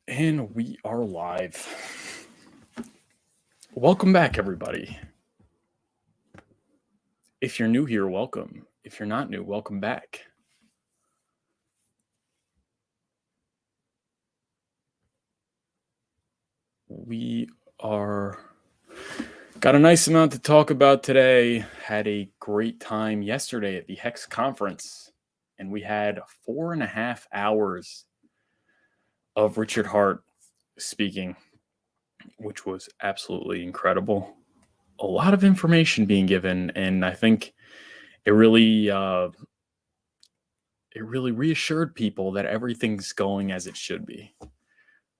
And we are live. Welcome back, everybody. If you're new here, welcome. If you're not new, welcome back. We got a nice amount to talk about today. Had a great time yesterday at the Hex conference, and we had 4.5 hours of Richard Hart speaking, which was absolutely incredible. A lot of information being given, and I think it really reassured people that everything's going as it should be,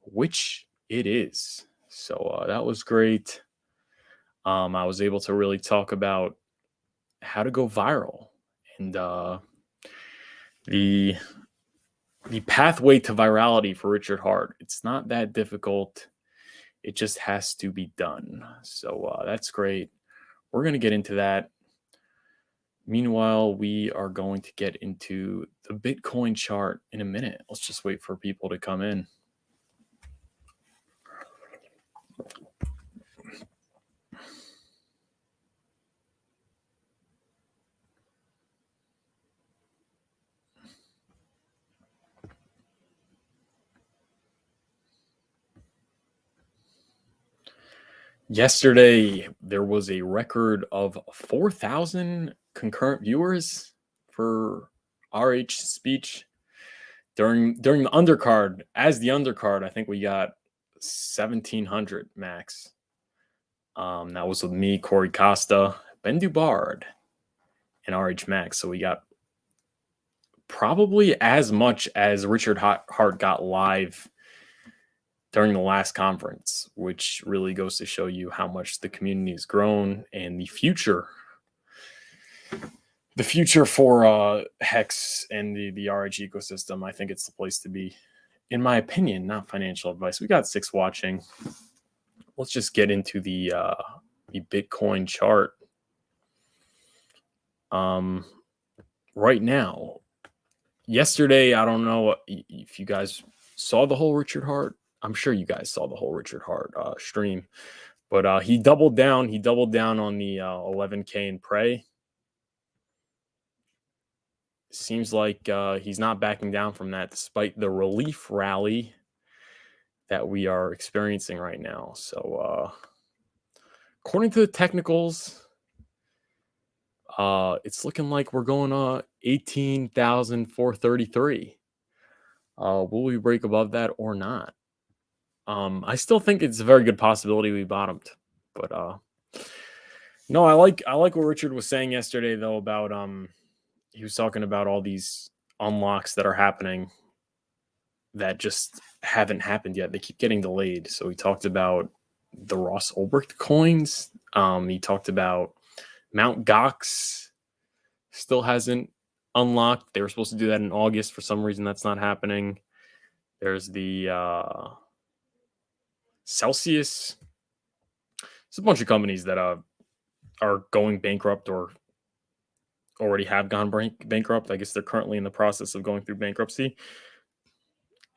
which it is. So that was great. I was able to really talk about how to go viral and the pathway to virality for Richard Hart. It's not that difficult. It just has to be done. So that's great. We're going to get into that. Meanwhile, we are going to get into the Bitcoin chart in a minute. Let's just wait for people to come in. Yesterday, there was a record of 4,000 concurrent viewers for RH speech during the undercard. As the undercard, I think we got 1,700 max. That was with me, Corey Costa, Ben Dubard, and RH Max. So we got probably as much as Richard Hart got live during the last conference, which really goes to show you how much the community has grown and the future for Hex and the RH ecosystem. I think it's the place to be, in my opinion. Not financial advice. We got 6 watching. Let's just get into the Bitcoin chart. Right now, yesterday, I don't know if you guys saw the whole Richard Hart. I'm sure you guys saw the whole Richard Hart stream, but he doubled down. He doubled down on the 11K in prey. Seems like he's not backing down from that, despite the relief rally that we are experiencing right now. So, according to the technicals, it's looking like we're going 18,433. Will we break above that or not? I still think it's a very good possibility we bottomed, but no, I like what Richard was saying yesterday though about he was talking about all these unlocks that are happening that just haven't happened yet. They keep getting delayed. So he talked about the Ross Ulbricht coins. He talked about Mount Gox still hasn't unlocked. They were supposed to do that in August. For some reason, that's not happening. There's the Celsius. There's a bunch of companies that are going bankrupt or already have gone bankrupt. I guess they're currently in the process of going through bankruptcy,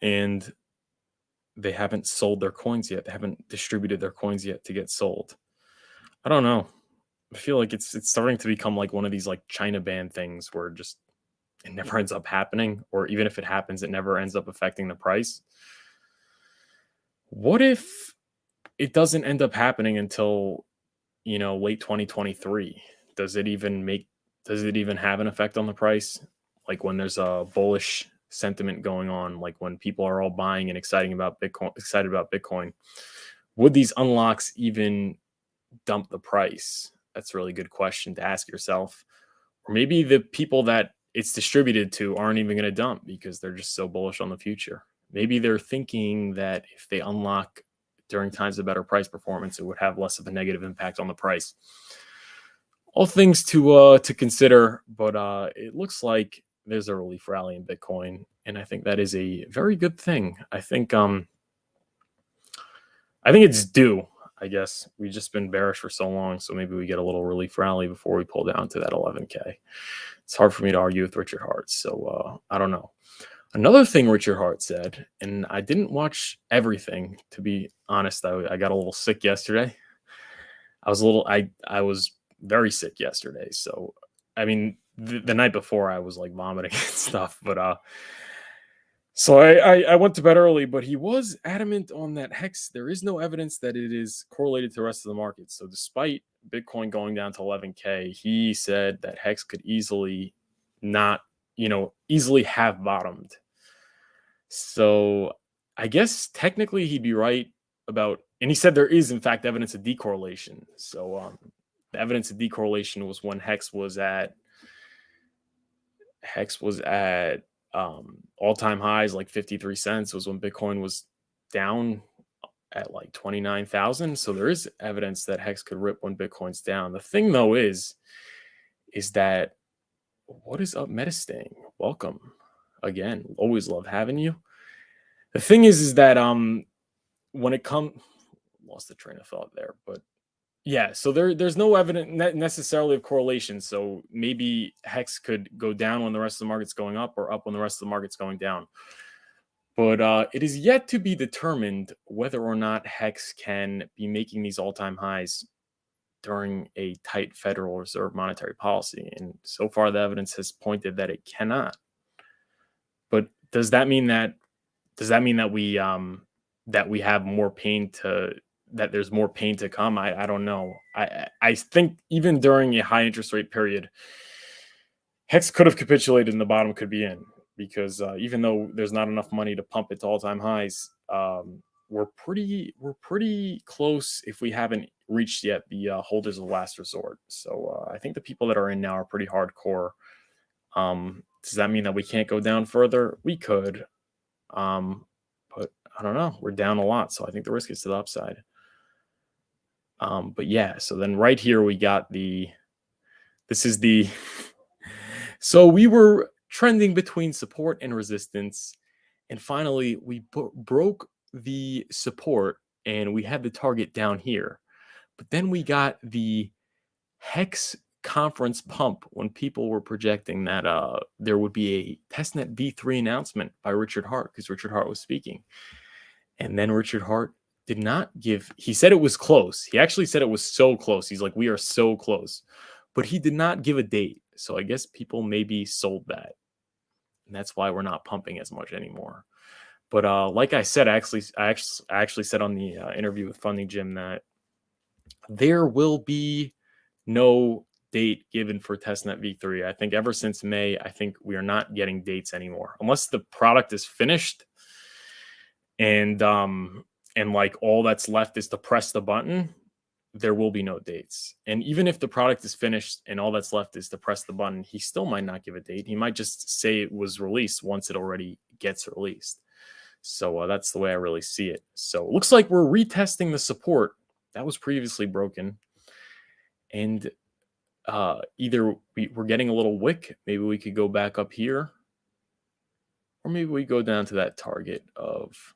and they haven't sold their coins yet. They haven't distributed their coins yet to get sold. I don't know. I feel like it's starting to become like one of these like China ban things where just it never ends up happening, or even if it happens, it never ends up affecting the price. What if it doesn't end up happening until, late 2023? Does it even have an effect on the price? Like when there's a bullish sentiment going on, like when people are all buying and excited about Bitcoin, would these unlocks even dump the price? That's a really good question to ask yourself. Or maybe the people that it's distributed to aren't even going to dump because they're just so bullish on the future. Maybe they're thinking that if they unlock during times of better price performance, it would have less of a negative impact on the price. All things to consider, but it looks like there's a relief rally in Bitcoin, and I think that is a very good thing. I think it's due. I guess we've just been bearish for so long, so maybe we get a little relief rally before we pull down to that 11K. It's hard for me to argue with Richard Hart, so I don't know. Another thing Richard Hart said, and I didn't watch everything, to be honest. I got a little sick yesterday. I was very sick yesterday. So, I mean, the night before I was like vomiting and stuff, but so I went to bed early, but he was adamant on that Hex. There is no evidence that it is correlated to the rest of the market. So despite Bitcoin going down to 11K, he said that Hex could easily not, easily have bottomed. So I guess technically he'd be right about, and he said there is in fact evidence of decorrelation. So the evidence of decorrelation was when Hex was at all-time highs, like 53 cents was when Bitcoin was down at like 29,000. So there is evidence that Hex could rip when Bitcoin's down. The thing though is that, what is up, Metasting? Welcome again. Always love having you. The thing is that when it comes, lost the train of thought there, but yeah, so there's no evidence necessarily of correlation. So maybe Hex could go down when the rest of the market's going up, or up when the rest of the market's going down. But it is yet to be determined whether or not Hex can be making these all-time highs during a tight Federal Reserve monetary policy. And so far, the evidence has pointed that it cannot. But does that mean that we have more pain to that there's more pain to come? I don't know. I think even during a high interest rate period, Hex could have capitulated and the bottom could be in, because even though there's not enough money to pump it to all time highs, we're pretty close, if we haven't reached yet the holders of last resort. So I think the people that are in now are pretty hardcore. Does that mean that we can't go down further? We could, but I don't know. We're down a lot, so I think the risk is to the upside. But yeah, so then right here we got this is the so we were trending between support and resistance, and finally we broke the support and we had the target down here. But then we got the Hex conference pump when people were projecting that there would be a testnet v3 announcement by Richard Hart, because Richard Hart was speaking. And then Richard Hart did not give, he said it was close. He actually said it was so close. He's like, we are so close. But he did not give a date. So I guess people maybe sold that. And that's why we're not pumping as much anymore. But like I said, I actually said on the interview with Funding Jim that there will be no date given for testnet v3. I think ever since May, I think we are not getting dates anymore, unless the product is finished and like all that's left is to press the button. There will be no dates. And even if the product is finished and all that's left is to press the button, he still might not give a date. He might just say it was released once it already gets released. So that's the way I really see it. So it looks like we're retesting the support that was previously broken. And either we're getting a little wick. Maybe we could go back up here. Or maybe we go down to that target of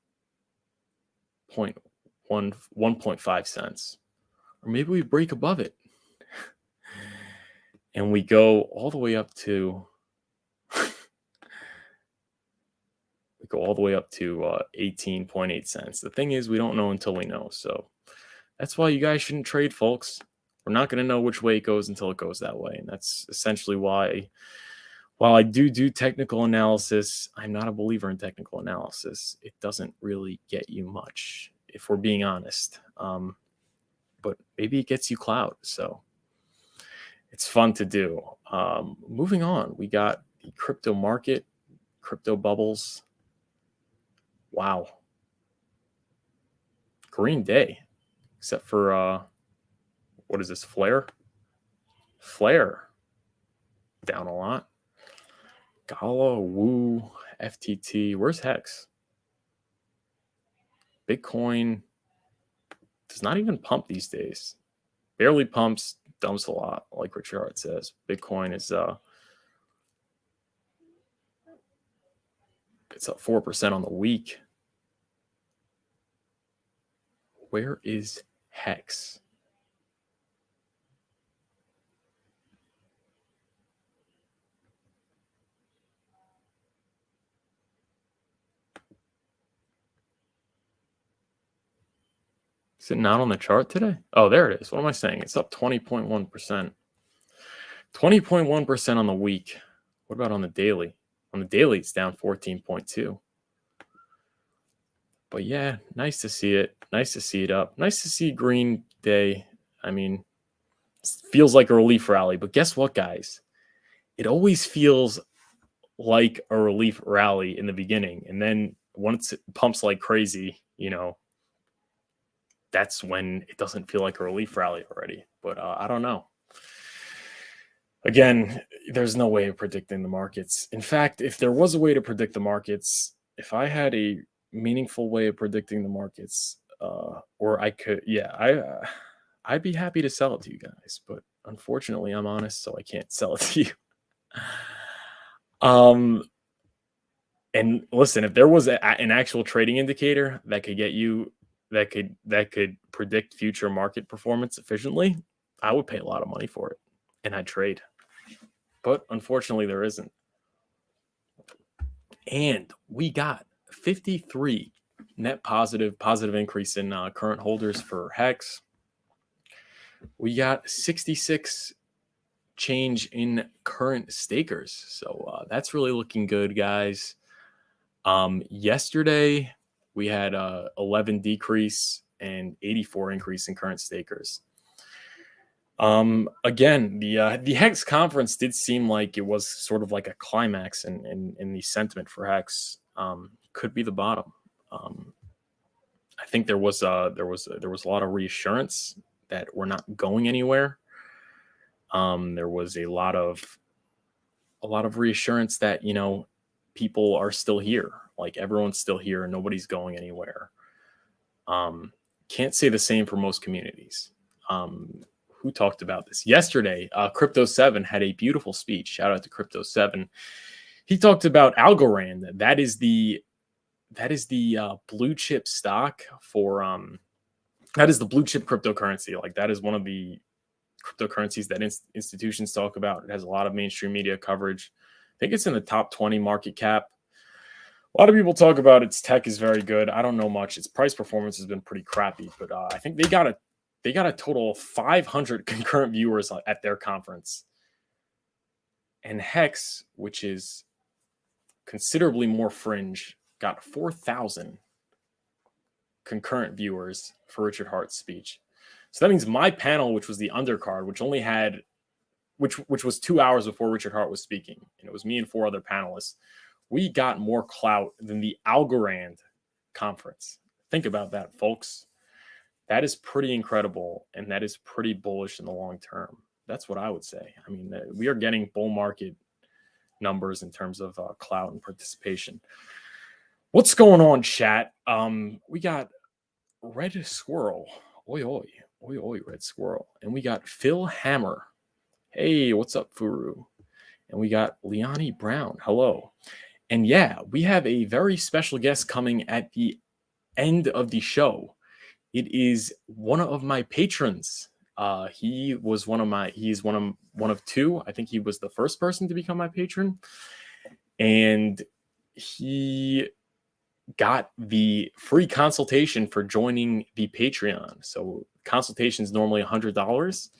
1.5 cents. Or maybe we break above it. And we go all the way up to 18.8 cents. The thing is, we don't know until we know. So that's why you guys shouldn't trade, folks. We're not going to know which way it goes until it goes that way. And that's essentially why, while I do technical analysis, I'm not a believer in technical analysis. It doesn't really get you much, if we're being honest. But maybe it gets you clout. So it's fun to do. Moving on, we got the crypto market, crypto bubbles. Wow. Green day, except for, what is this, Flare? Flare, down a lot. Gala, Woo, FTT. Where's Hex? Bitcoin does not even pump these days. Barely pumps, dumps a lot, like Richard Hart says. Bitcoin is it's up 4% on the week. Where is Hex? Is it not on the chart today? Oh, there it is. What am I saying? It's up 20.1%. 20.1% on the week. What about on the daily? On the daily, it's down 14.2. But yeah, nice to see it. Nice to see it up. Nice to see green day. I mean, it feels like a relief rally. But guess what, guys? It always feels like a relief rally in the beginning. And then once it pumps like crazy, that's when it doesn't feel like a relief rally already. But I don't know. Again, there's no way of predicting the markets. In fact, if there was a way to predict the markets, if I had a meaningful way of predicting the markets, or I could, I'd be happy to sell it to you guys. But unfortunately, I'm honest, so I can't sell it to you. And listen, if there was an actual trading indicator that could get you that could predict future market performance efficiently, I would pay a lot of money for it, and I'd trade. But unfortunately, there isn't. And we got 53 net positive increase in current holders for Hex. We got 66 change in current stakers. So that's really looking good, guys. Yesterday, we had 11 decrease and 84 increase in current stakers. Again, the Hex conference did seem like it was sort of like a climax in the sentiment for Hex. Could be the bottom. I think there was a lot of reassurance that we're not going anywhere. There was a lot of reassurance that people are still here, like everyone's still here and nobody's going anywhere. Can't say the same for most communities. Who talked about this yesterday? Crypto 7 had a beautiful speech. Shout out to Crypto 7. He talked about Algorand. That is the blue chip stock for that is the blue chip cryptocurrency. Like that is one of the cryptocurrencies that institutions talk about. It has a lot of mainstream media coverage. I think it's in the top 20 market cap. A lot of people talk about its tech is very good. I don't know much. Its price performance has been pretty crappy, but I think they got a total of 500 concurrent viewers at their conference. And Hex, which is considerably more fringe, got 4,000 concurrent viewers for Richard Hart's speech. So that means my panel, which was the undercard, which only had, which was 2 hours before Richard Hart was speaking, and it was me and 4 other panelists, we got more clout than the Algorand conference. Think about that, folks. That is pretty incredible, and that is pretty bullish in the long term. That's what I would say. I mean, we are getting bull market numbers in terms of clout and participation. What's going on, chat? We got Red Squirrel. Oi, oi. Oi, oi, Red Squirrel. And we got Phil Hammer. Hey, what's up, Furu? And we got Leonie Brown. Hello. And yeah, we have a very special guest coming at the end of the show. It is one of my patrons. He's one of 2. I think he was the first person to become my patron. And he got the free consultation for joining the Patreon. So consultation is normally $100.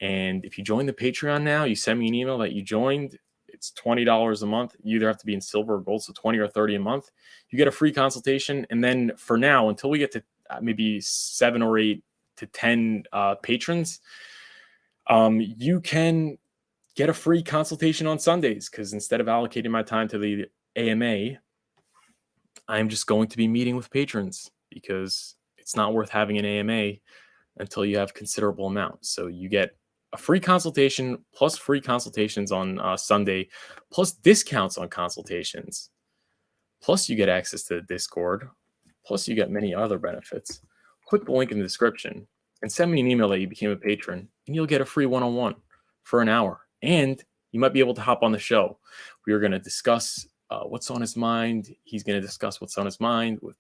And if you join the Patreon now, you send me an email that you joined. It's $20 a month. You either have to be in silver or gold, so $20 or $30 a month. You get a free consultation. And then for now, until we get to maybe 7 or 8 to 10 patrons, you can get a free consultation on Sundays, because instead of allocating my time to the AMA, I'm just going to be meeting with patrons, because it's not worth having an AMA until you have considerable amounts. So you get a free consultation plus free consultations on Sunday, plus discounts on consultations. Plus you get access to the Discord. Plus you get many other benefits. Click the link in the description and send me an email that you became a patron, and you'll get a free one-on-one for an hour. And you might be able to hop on the show. We are going to discuss what's on his mind. He's going to discuss what's on his mind with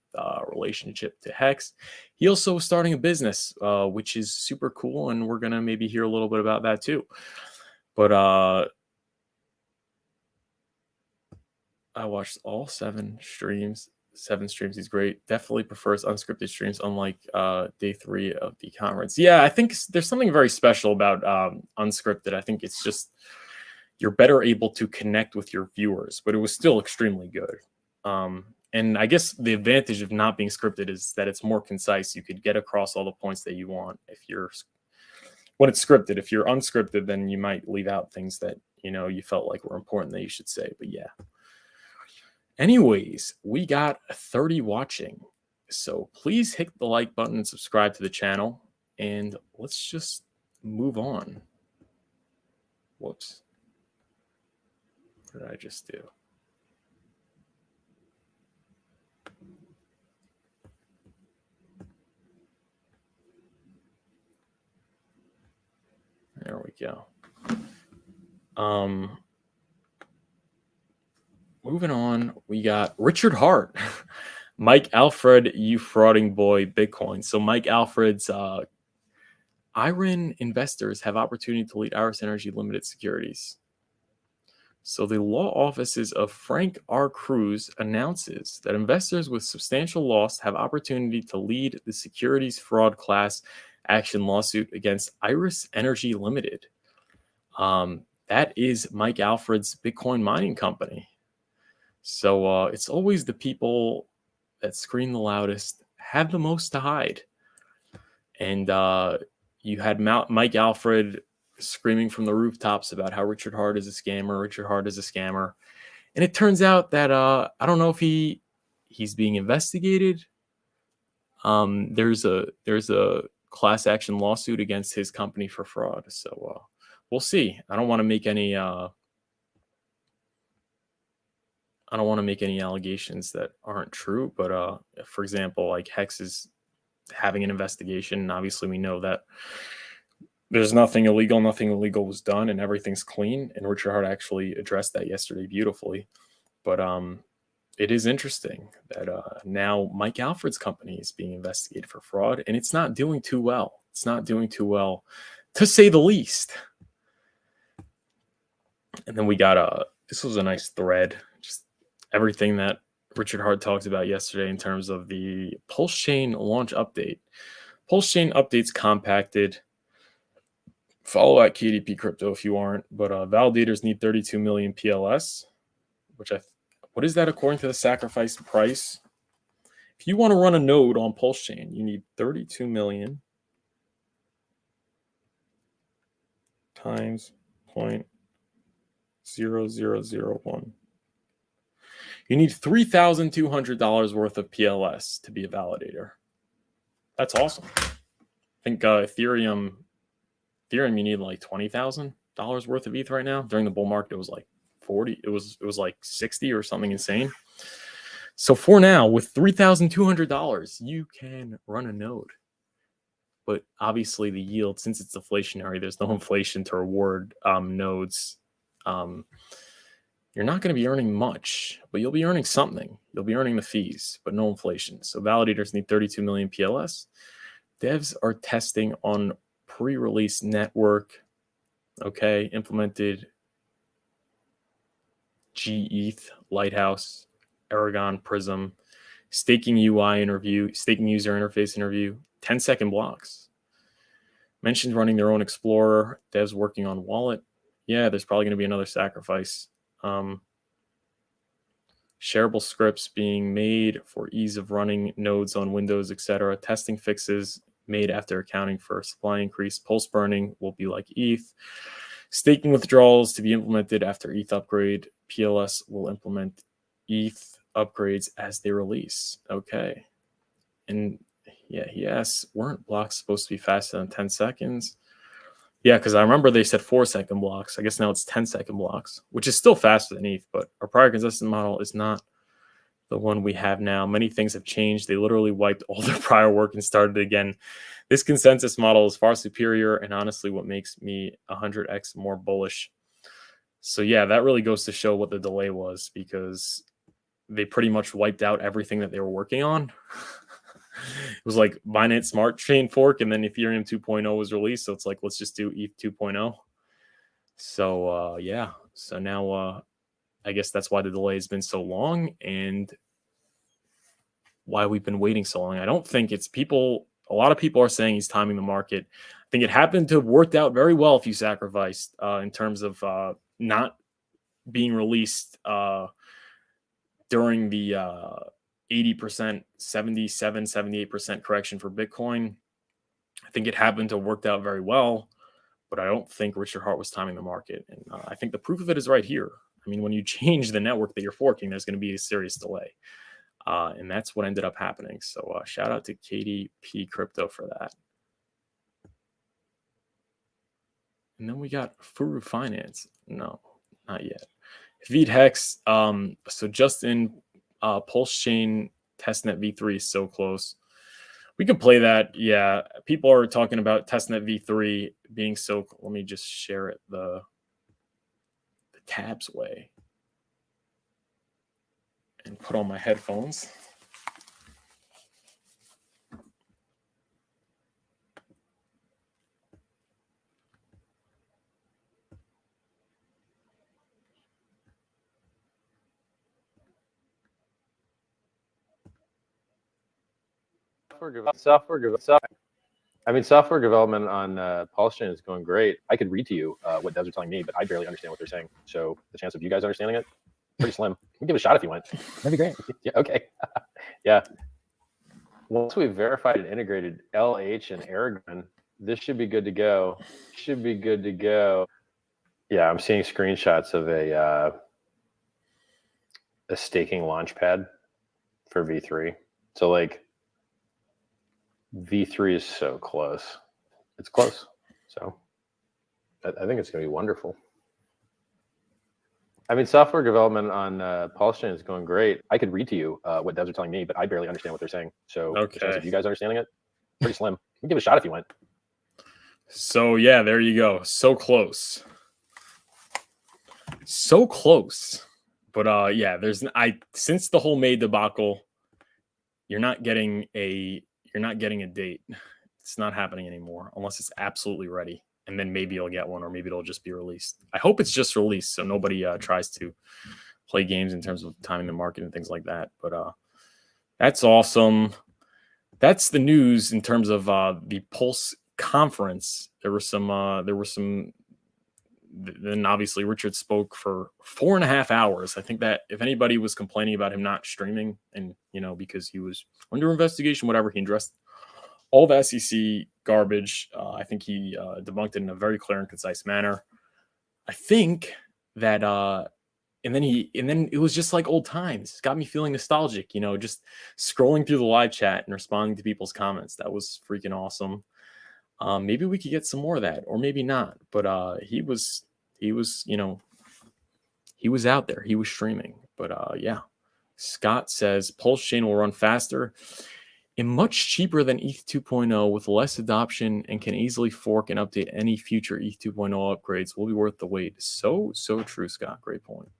relationship to Hex. He also is starting a business, which is super cool, and we're going to maybe hear a little bit about that too. But I watched all 7 streams 7 streams. He's great. Definitely prefers unscripted streams, unlike day 3 of the conference. Yeah, I think there's something very special about unscripted. I think it's just you're better able to connect with your viewers, but it was still extremely good. And I guess the advantage of not being scripted is that it's more concise. You could get across all the points that you want when it's scripted. If you're unscripted, then you might leave out things that you felt like were important that you should say. But yeah. Anyways, we got 30 watching. So please hit the like button and subscribe to the channel. And let's just move on. Whoops. What did I just do? There we go. Moving on, we got Richard Hart. Mike Alfred, you frauding boy, Bitcoin. So Mike Alfred's IREN investors have opportunity to lead Iris Energy Limited Securities. So the law offices of Frank R. Cruz announces that investors with substantial loss have opportunity to lead the securities fraud class action lawsuit against Iris Energy Limited. That is Mike Alfred's Bitcoin mining company. So it's always the people that scream the loudest have the most to hide. And you had Mike Alfred screaming from the rooftops about how Richard Hart is a scammer. And it turns out that I don't know if he's being investigated. There's a class action lawsuit against his company for fraud. So we'll see. I don't want to make any allegations that aren't true, but for example, like Hex is having an investigation, and obviously we know that there's nothing illegal was done, and everything's clean. And Richard Hart actually addressed that yesterday beautifully. But it is interesting that now Mike Alfred's company is being investigated for fraud, and it's not doing too well. It's not doing too well, to say the least. And then we got this was a nice thread, just everything that Richard Hart talked about yesterday in terms of the Pulsechain launch update. Pulsechain updates compacted. Follow at KDP Crypto if you aren't, but validators need 32 million PLS, what is that according to the sacrifice price? If you want to run a node on Pulsechain, you need 32 million times 0.0001. You need $3,200 worth of PLS to be a validator. That's awesome. I think Ethereum, you need like $20,000 worth of ETH right now. During the bull market, it was like 40. It was like 60 or something insane. So for now, with $3,200, you can run a node. But obviously, the yield, since it's deflationary, there's no inflation to reward nodes. You're not going to be earning much, but you'll be earning something. You'll be earning the fees, but no inflation. So validators need 32 million PLS. Devs are testing on pre-release network. Okay, implemented GETH, Lighthouse, Aragon, Prism, staking UI interview, staking user interface interview, 10-second blocks. Mentioned running their own Explorer, devs working on wallet. Yeah, there's probably going to be another sacrifice. Shareable scripts being made for ease of running nodes on Windows, etc. Testing fixes made after accounting for supply increase. Pulse burning will be like ETH. Staking withdrawals to be implemented after ETH upgrade. PLS will implement ETH upgrades as they release. Okay. And yeah, yes, weren't blocks supposed to be faster than 10 seconds? Yeah, because I remember they said 4-second blocks. I guess now it's 10-second blocks, which is still faster than ETH, but our prior consistent model is not the one we have now. Many things have changed. They literally wiped all their prior work and started again. This consensus model is far superior, and honestly, what makes me 100x more bullish. So yeah, that really goes to show what the delay was, because they pretty much wiped out everything that they were working on. It was like Binance Smart Chain fork, and then Ethereum 2.0 was released. So it's like, let's just do ETH 2.0. So yeah, so now I guess that's why the delay has been so long. And why we've been waiting so long. I don't think it's people. A lot of people are saying he's timing the market. I think it happened to have worked out very well if you sacrificed in terms of not being released during the 80%, 77, 78% correction for Bitcoin. I think it happened to have worked out very well, but I don't think Richard Hart was timing the market. And I think the proof of it is right here. I mean, when you change the network that you're forking, there's going to be a serious delay. And that's what ended up happening. So shout out to KDP Crypto for that. And then we got furufinance. No, not yet. Hex. So just in Pulsechain testnet V3 is so close. We can play that. Yeah, people are talking about testnet V3 being so. Let me just share it the tabs way and put on my headphones. Software development on PulseChain is going great. I could read to you what devs are telling me, but I barely understand what they're saying. So the chance of you guys understanding it, pretty slim. You can give it a shot if you want. That'd be great. Yeah, okay. Yeah. Once we've verified and integrated LH and Aragon, this should be good to go. Yeah, I'm seeing screenshots of a staking launchpad for V3. So like V3 is so close. It's close. So I think it's going to be wonderful. I mean, software development on PulseChain is going great. I could read to you what devs are telling me, but I barely understand what they're saying. So the chance of you guys understanding it, pretty slim. You can give it a shot if you want. So yeah, there you go. So close. So close. But yeah, since the whole May debacle, you're not getting a date. It's not happening anymore unless it's absolutely ready. And then maybe you'll get one, or maybe it'll just be released. I hope it's just released so nobody tries to play games in terms of timing the market and things like that. But that's awesome. That's the news in terms of the Pulse conference. There were some. Then obviously Richard spoke for 4.5 hours. I think that if anybody was complaining about him not streaming, and because he was under investigation, whatever, he addressed all the SEC garbage. I think he debunked it in a very clear and concise manner. I think that and then it was just like old times. It got me feeling nostalgic, just scrolling through the live chat and responding to people's comments. That was freaking awesome. Maybe we could get some more of that, or maybe not. But he was out there. He was streaming. But yeah, Scott says PulseChain will run faster and much cheaper than ETH 2.0 with less adoption, and can easily fork and update any future ETH 2.0 upgrades. Will be worth the wait. So true, Scott. Great point.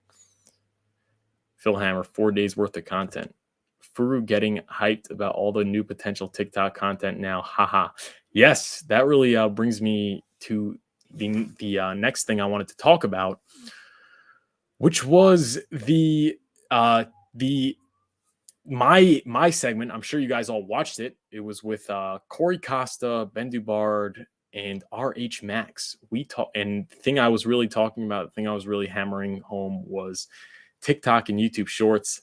Phil Hammer, 4 days worth of content. Furu getting hyped about all the new potential TikTok content now. Haha. Yes, that really brings me to the next thing I wanted to talk about, which was my segment. I'm sure you guys all watched it. It was with Corey Costa, Ben Dubard, and RH Max. And the thing I was really talking about, the thing I was really hammering home was TikTok and YouTube Shorts.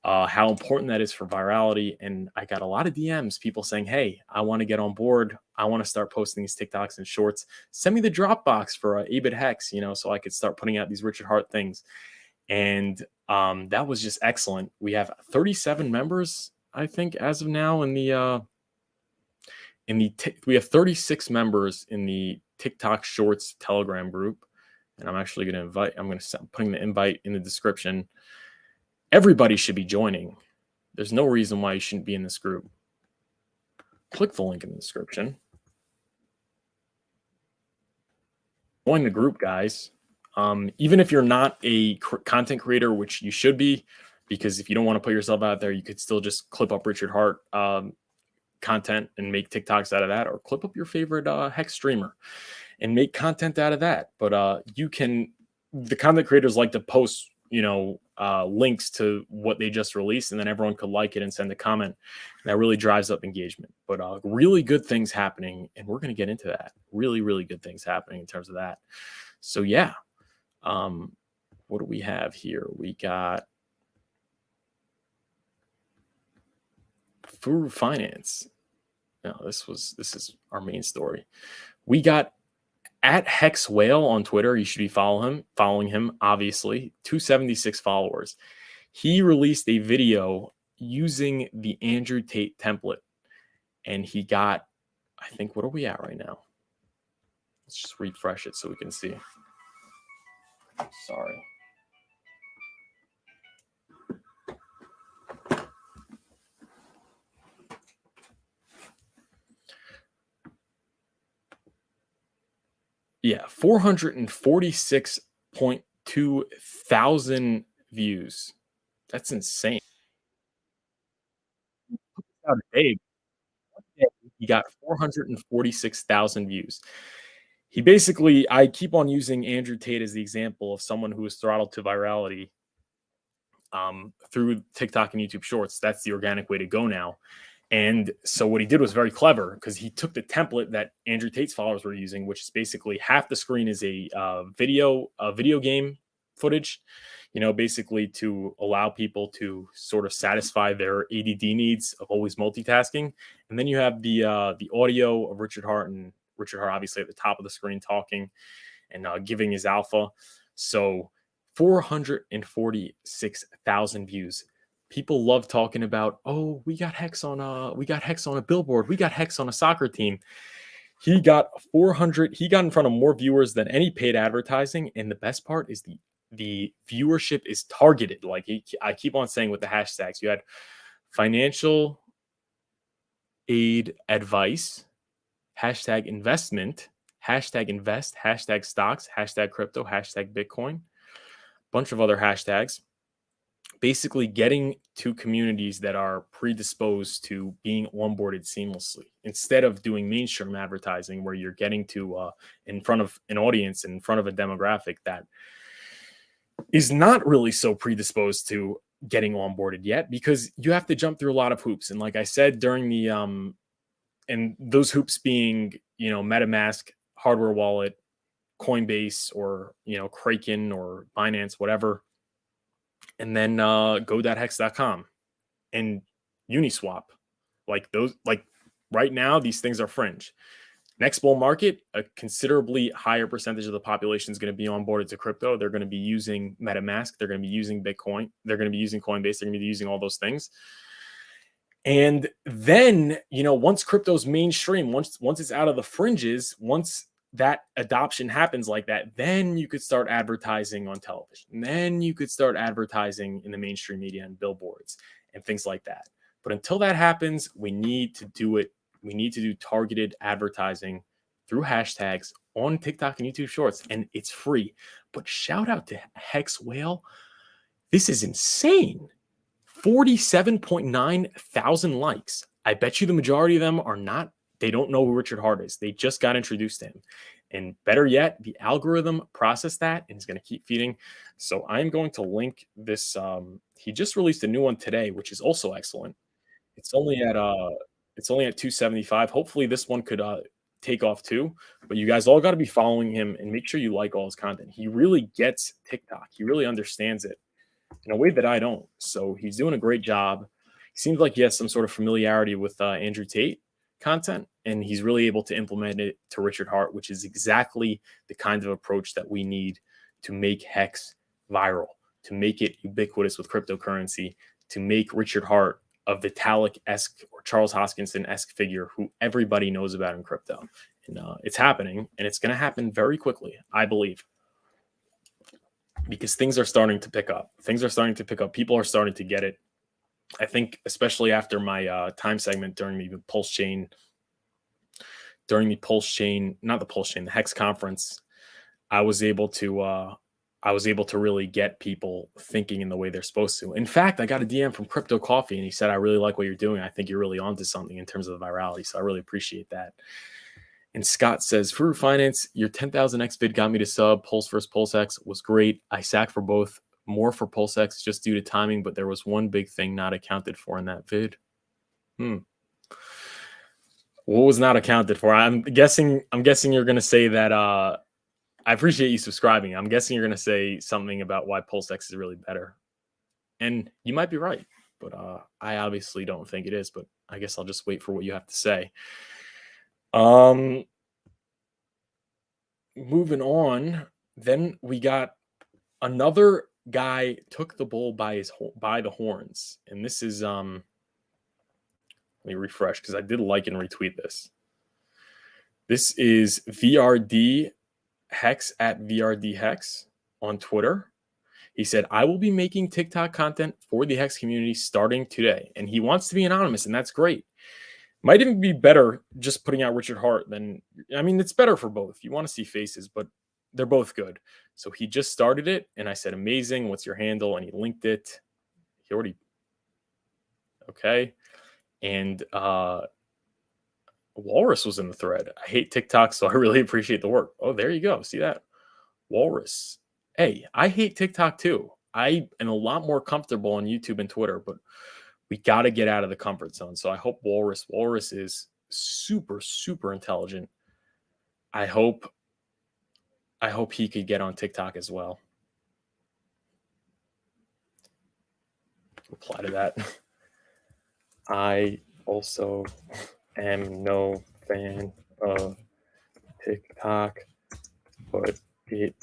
How important that is for virality. And I got a lot of DMs, people saying, hey, I want to get on board. I want to start posting these TikToks and shorts. Send me the Dropbox for Abit Hex, so I could start putting out these Richard Hart things. And that was just excellent. We have 37 members, I think, as of now we have 36 members in the TikTok Shorts Telegram group. And I'm actually going to putting the invite in the description. Everybody should be joining. There's no reason why you shouldn't be in this group. Click the link in the description. Join the group, guys. Even if you're not a content creator, which you should be, because if you don't want to put yourself out there, you could still just clip up Richard Hart content and make TikToks out of that, or clip up your favorite Hex streamer and make content out of that. But the content creators like to post, links to what they just released, and then everyone could like it and send a comment. And that really drives up engagement. But really good things happening, and we're going to get into that. Really, really good things happening in terms of that. So yeah, what do we have here? We got furufinance. No, this is our main story. We got at Hex Whale on Twitter. You should be following him, obviously. 276 followers. He released a video using the Andrew Tate template, and he got, I think, what are we at right now? Let's just refresh it so we can see. Sorry. Yeah, 446.2 thousand views. That's insane. He got 446,000 views. He basically, I keep on using Andrew Tate as the example of someone who was throttled to virality through TikTok and YouTube Shorts. That's the organic way to go now. And so what he did was very clever, because he took the template that Andrew Tate's followers were using, which is basically half the screen is a video game footage, basically to allow people to sort of satisfy their ADD needs of always multitasking. And then you have the audio of Richard Hart, and Richard Hart obviously at the top of the screen talking and giving his alpha. So 446,000 views. People love talking about, oh, we got Hex on a billboard, we got Hex on a soccer team. He got 400. He got in front of more viewers than any paid advertising, and the best part is the viewership is targeted. Like I keep on saying with the hashtags, you had financial aid advice, hashtag investment, hashtag invest, hashtag stocks, hashtag crypto, hashtag Bitcoin, bunch of other hashtags. Basically getting to communities that are predisposed to being onboarded seamlessly, instead of doing mainstream advertising where you're getting to in front of an audience, in front of a demographic that is not really so predisposed to getting onboarded yet, because you have to jump through a lot of hoops. And like I said, during the and those hoops being, MetaMask, hardware wallet, Coinbase, or, Kraken or Binance, whatever. And then go.hex.com and Uniswap. Like right now, these things are fringe. Next bull market, a considerably higher percentage of the population is going to be onboarded to crypto. They're going to be using MetaMask. They're going to be using Bitcoin. They're going to be using Coinbase. They're going to be using all those things. And then, once crypto's mainstream, once it's out of the fringes, once that adoption happens like that, then you could start advertising on television. And then you could start advertising in the mainstream media and billboards and things like that. But until that happens, we need to do it. We need to do targeted advertising through hashtags on TikTok and YouTube Shorts, and it's free. But shout out to Hex Whale. This is insane. 47.9 thousand likes. I bet you the majority of them are not. They don't know who Richard Hart is. They just got introduced to him. And better yet, the algorithm processed that and is going to keep feeding. So I'm going to link this. He just released a new one today, which is also excellent. It's only at 275. Hopefully this one could take off too. But you guys all got to be following him and make sure you like all his content. He really gets TikTok. He really understands it in a way that I don't. So he's doing a great job. He seems like he has some sort of familiarity with Andrew Tate content, and he's really able to implement it to Richard Hart, which is exactly the kind of approach that we need to make Hex viral, to make it ubiquitous with cryptocurrency, to make Richard Hart a Vitalik-esque or Charles Hoskinson-esque figure who everybody knows about in crypto. And it's happening, and it's going to happen very quickly, I believe, because things are starting to pick up. Things are starting to pick up. People are starting to get it. I think especially after my time segment during the Pulsechain, the Hex conference, I was able to really get people thinking in the way they're supposed to. In fact, I got a DM from Crypto Coffee, and he said, I really like what you're doing. I think you're really onto something in terms of the virality. So I really appreciate that. And Scott says, Furufinance, your 10,000x vid got me to sub. Pulse versus PulseX was great. I sacked for both more for PulseX just due to timing, but there was one big thing not accounted for in that vid. What was not accounted for? I'm guessing you're going to say that I appreciate you subscribing. I'm guessing you're going to say something about why PulseX is really better. And you might be right, but I obviously don't think it is, but I guess I'll just wait for what you have to say. Moving on, then we got another guy took the bull by the horns. And this is let me refresh because I did like and retweet this. This is VRD Hex at VRD Hex on Twitter. He said, I will be making TikTok content for the Hex community starting today. And he wants to be anonymous, and that's great. Might even be better just putting out Richard Hart than, I mean, it's better for both. You want to see faces, but they're both good. So he just started it, and I said, amazing, what's your handle? And he linked it. He already, okay. And Walrus was in the thread. I hate TikTok, so I really appreciate the work. Oh, there you go. See that? Walrus. Hey, I hate TikTok too. I am a lot more comfortable on YouTube and Twitter, but we got to get out of the comfort zone. So I hope Walrus is super, super intelligent. I hope he could get on TikTok as well. Reply to that. I also am no fan of TikTok, but it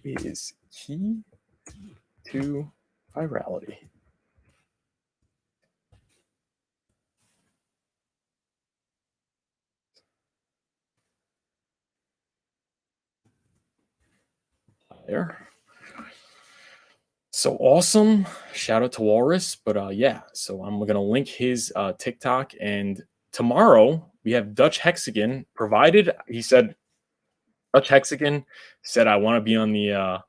is key to virality. There. So awesome. Shout out to Walrus. But yeah, so I'm going to link his TikTok. And tomorrow we have Dutch Hexagon provided. He said, Dutch Hexagon said, I want to be on the,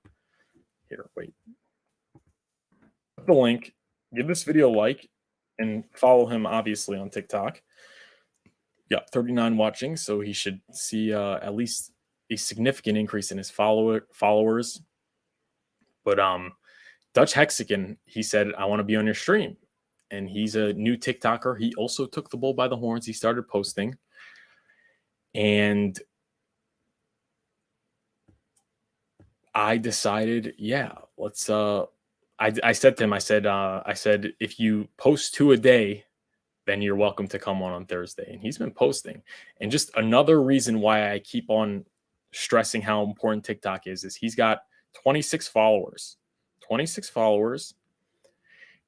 here, wait. The link, give this video a like, and follow him obviously on TikTok. Yeah, 39 watching, so he should see at least a significant increase in his followers. But Dutch Hexagon, he said, I want to be on your stream. And he's a new TikToker. He also took the bull by the horns. He started posting. And I decided, yeah, let's I said to him, I said, if you post 2 a day, then you're welcome to come on Thursday. And he's been posting. And just another reason why I keep on stressing how important TikTok is he's got 26 followers. 26 followers.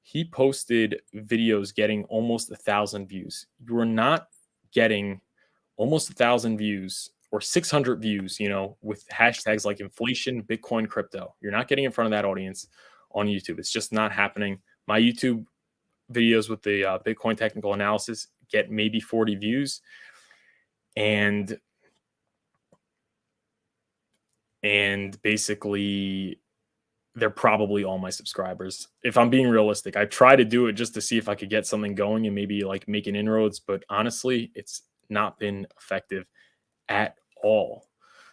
He posted videos getting almost 1,000 views. You are not getting almost 1,000 views or 600 views, you know, with hashtags like inflation, Bitcoin, crypto. You're not getting in front of that audience on YouTube. It's just not happening. My YouTube videos with the Bitcoin technical analysis get maybe 40 views. And basically they're probably all my subscribers. If I'm being realistic, I try to do it just to see if I could get something going and maybe like making inroads, but honestly, it's not been effective at all.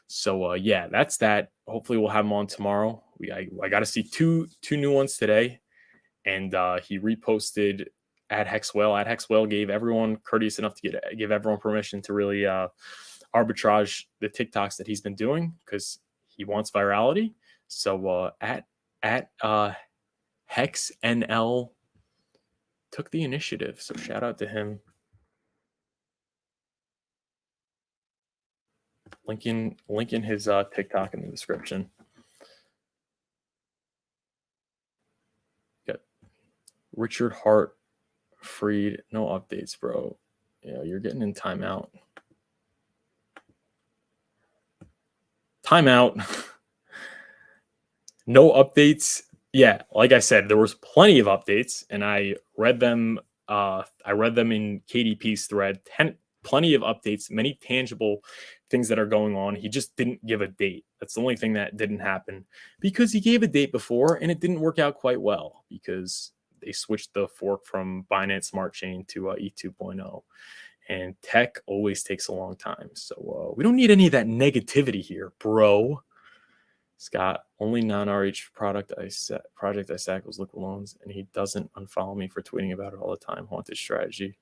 So yeah, that's that. Hopefully we'll have them on tomorrow. I got to see two new ones today, and he reposted at Hexwell. At Hexwell gave everyone courteous enough to give everyone permission to really arbitrage the TikToks that he's been doing because he wants virality. So at Hex NL took the initiative. So shout out to him. Linking his TikTok in the description. Got Richard Hart freed. No updates, bro. Yeah, you're getting in timeout. Timeout. No updates. Yeah, like I said, there was plenty of updates, and I read them. I read them in KDP's thread. Plenty of updates, many tangible things that are going on. He just didn't give a date. That's the only thing that didn't happen because he gave a date before, and it didn't work out quite well because they switched the fork from Binance Smart Chain to E2.0. And tech always takes a long time. So we don't need any of that negativity here, bro. Scott, only non-RH project I stack was liquid loans, and he doesn't unfollow me for tweeting about it all the time. Haunted strategy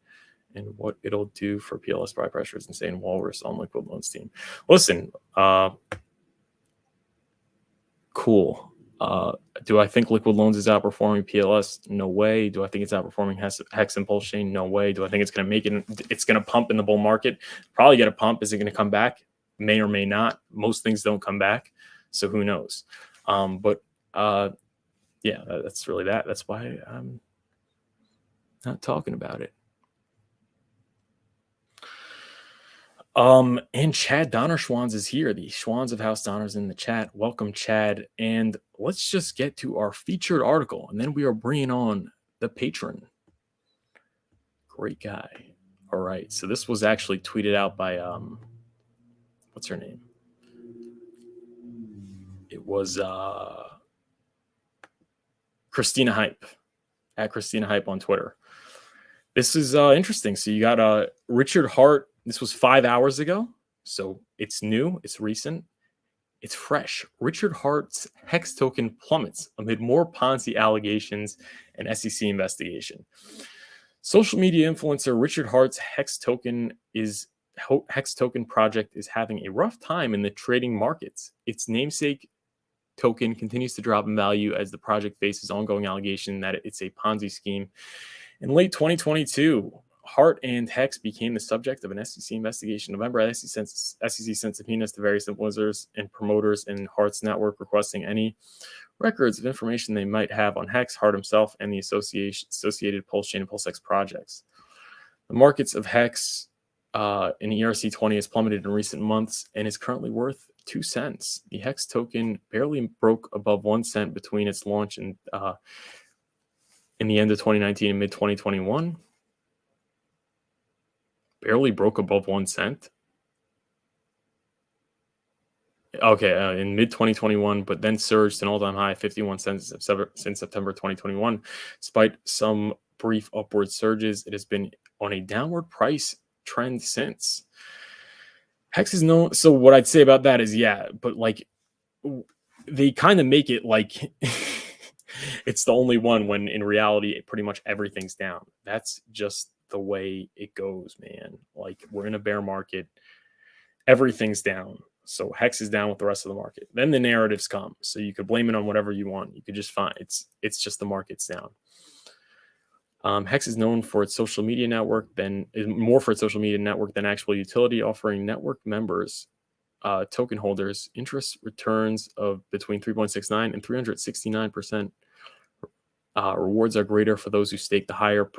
and what it'll do for PLS buy pressure is insane. Walrus on liquid loans team. Listen, cool. Do I think liquid loans is outperforming PLS? No way. Do I think it's outperforming Hex and Pulsechain? No way. Do I think it's going to make it? It's going to pump in the bull market. Probably get a pump. Is it going to come back? May or may not. Most things don't come back, so who knows? Yeah, that's really that. That's why I'm not talking about it. And Chad Donner Schwans is here. The Schwans of House Donner's in the chat. Welcome, Chad. And let's just get to our featured article, and then we are bringing on the patron. Great guy. All right. So this was actually tweeted out by what's her name? It was Christina Hype, at Christina Hype on Twitter. This is interesting. So you got Richard Hart. This was 5 hours ago. So it's new. It's recent. It's fresh. Richard Hart's Hex token plummets amid more Ponzi allegations and SEC investigation. Social media influencer Richard Hart's Hex token project is having a rough time in the trading markets. Its namesake token continues to drop in value as the project faces ongoing allegation that it's a Ponzi scheme. In late 2022, Hart and Hex became the subject of an SEC investigation. In November, SEC sent subpoenas to various influencers and promoters in Hart's network requesting any records of information they might have on Hex, Hart himself, and the associated PulseChain and PulseX projects. The markets of Hex in ERC20 has plummeted in recent months and is currently worth 2 cents. The Hex token barely broke above 1 cent between its launch and in the end of 2019 and mid-2021. Barely broke above 1 cent. Okay, in mid-2021, but then surged an all-time high of 51 cents since September 2021. Despite some brief upward surges, it has been on a downward price trend since. Hex is known. So what I'd say about that is, yeah, but like they kind of make it like it's the only one when in reality, pretty much everything's down. That's just the way it goes, man. Like we're in a bear market. Everything's down. So Hex is down with the rest of the market. Then the narratives come. So you could blame it on whatever you want. You could just find it's just the market's down. Hex is known for its social media network than actual utility, offering network members, token holders, interest returns of between 3.69 and 369%. Rewards are greater for those who stake the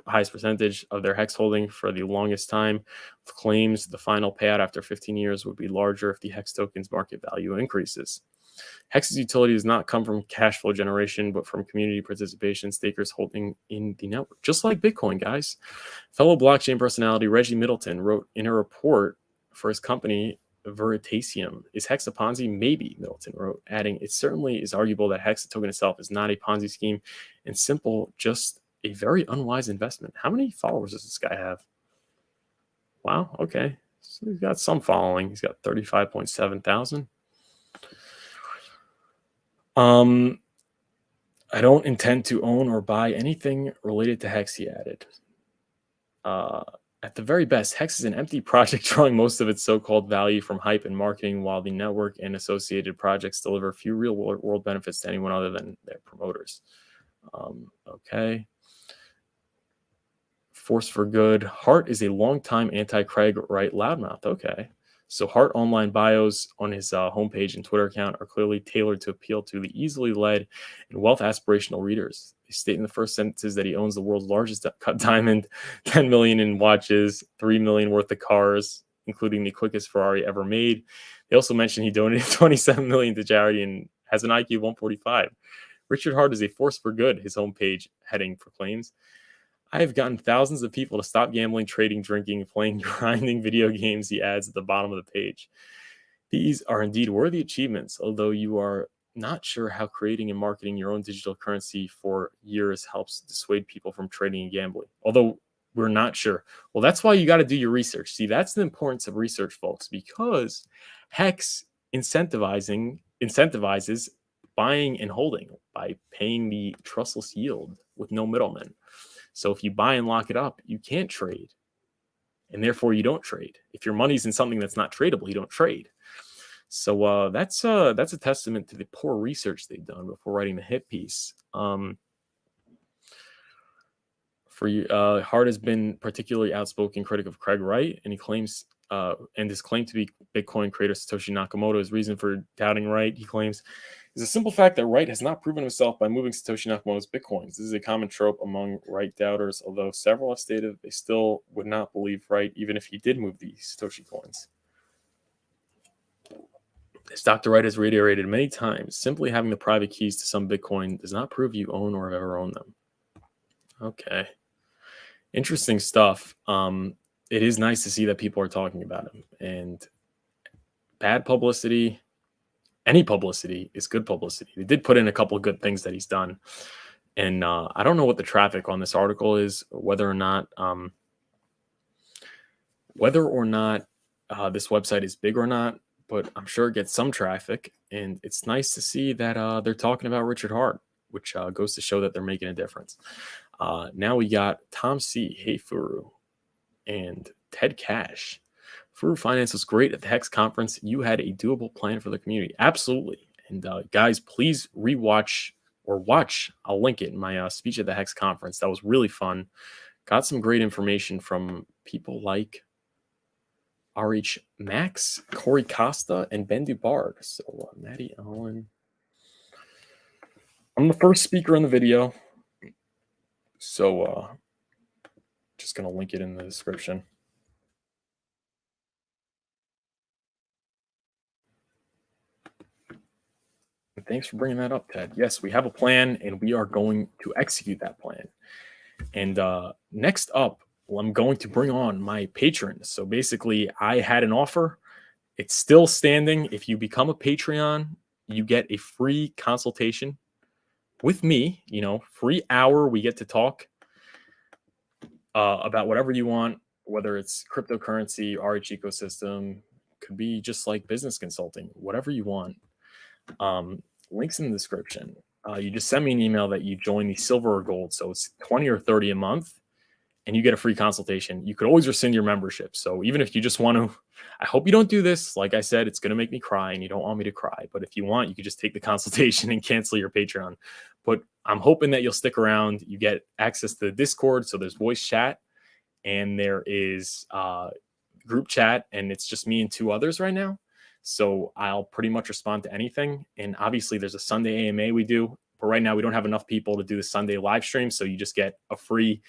highest percentage of their Hex holding for the longest time. Claims the final payout after 15 years would be larger if the Hex token's market value increases. Hex's utility does not come from cash flow generation, but from community participation, stakers holding in the network. Just like Bitcoin, guys. Fellow blockchain personality Reggie Middleton wrote in a report for his company, Veritasium. Is Hex a Ponzi? Maybe, Middleton wrote, adding, it certainly is arguable that Hex, the token itself, is not a Ponzi scheme and simple, just a very unwise investment. How many followers does this guy have? Wow, okay. So he's got some following. He's got 35.7 thousand. I don't intend to own or buy anything related to Hex, he added. At the very best, Hex is an empty project drawing most of its so-called value from hype and marketing, while the network and associated projects deliver few real-world benefits to anyone other than their promoters. Okay. Force for Good. Hart is a longtime anti-Craig Wright loudmouth. Okay. So Hart online bios on his homepage and Twitter account are clearly tailored to appeal to the easily led and wealth aspirational readers. They state in the first sentences that he owns the world's largest cut diamond, 10 million in watches, 3 million worth of cars, including the quickest Ferrari ever made. They also mention he donated 27 million to charity and has an IQ of 145. Richard Hart is a force for good, his homepage heading proclaims. I have gotten thousands of people to stop gambling, trading, drinking, playing, grinding video games, he adds at the bottom of the page. These are indeed worthy achievements, although you are not sure how creating and marketing your own digital currency for years helps dissuade people from trading and gambling. Although we're not sure. Well, that's why you got to do your research. See, that's the importance of research, folks, because Hex incentivizing incentivizes buying and holding by paying the trustless yield with no middlemen. So if you buy and lock it up, you can't trade, and therefore you don't trade. If your money's in something that's not tradable, you don't trade. So that's a testament to the poor research they've done before writing the hit piece. Hart has been particularly outspoken critic of Craig Wright, and he claims and his claim to be Bitcoin creator Satoshi Nakamoto's reason for doubting Wright, he claims, is a simple fact that Wright has not proven himself by moving Satoshi Nakamoto's Bitcoins. This is a common trope among Wright doubters, although several have stated they still would not believe Wright even if he did move the Satoshi coins. As Dr. Wright has reiterated many times, simply having the private keys to some Bitcoin does not prove you own or have ever owned them. Okay. Interesting stuff. It is nice to see that people are talking about him, and bad publicity, any publicity is good publicity. They did put in a couple of good things that he's done. And I don't know what the traffic on this article is, whether or not this website is big or not, but I'm sure it gets some traffic. And it's nice to see that they're talking about Richard Hart, which goes to show that they're making a difference. Now we got Tom C. Hey, Furu. And Ted Cash. Furufinance was great at the Hex conference. You had a doable plan for the community. Absolutely. And guys, please rewatch or watch. I'll link it in my speech at the Hex conference. That was really fun. Got some great information from people like RH Max, Corey Costa, and Ben Dubard. So Maddie Allen. I'm the first speaker in the video. So just going to link it in the description. Thanks for bringing that up, Ted. Yes, we have a plan, and we are going to execute that plan. And next up, I'm going to bring on my patrons. So basically, I had an offer. It's still standing. If you become a Patreon, you get a free consultation with me. Free hour. We get to talk about whatever you want, whether it's cryptocurrency, RH ecosystem, could be just like business consulting, whatever you want. Links in the description. You just send me an email that you join the silver or gold. So it's 20 or 30 a month, and you get a free consultation. You could always rescind your membership. So even if you just want to, I hope you don't do this. Like I said, it's going to make me cry, and you don't want me to cry. But if you want, you could just take the consultation and cancel your Patreon. But I'm hoping that you'll stick around. You get access to the Discord. So there's voice chat, and there is group chat, and it's just me and two others right now. So I'll pretty much respond to anything. And obviously there's a Sunday AMA we do, but right now we don't have enough people to do the Sunday live stream. So you just get a free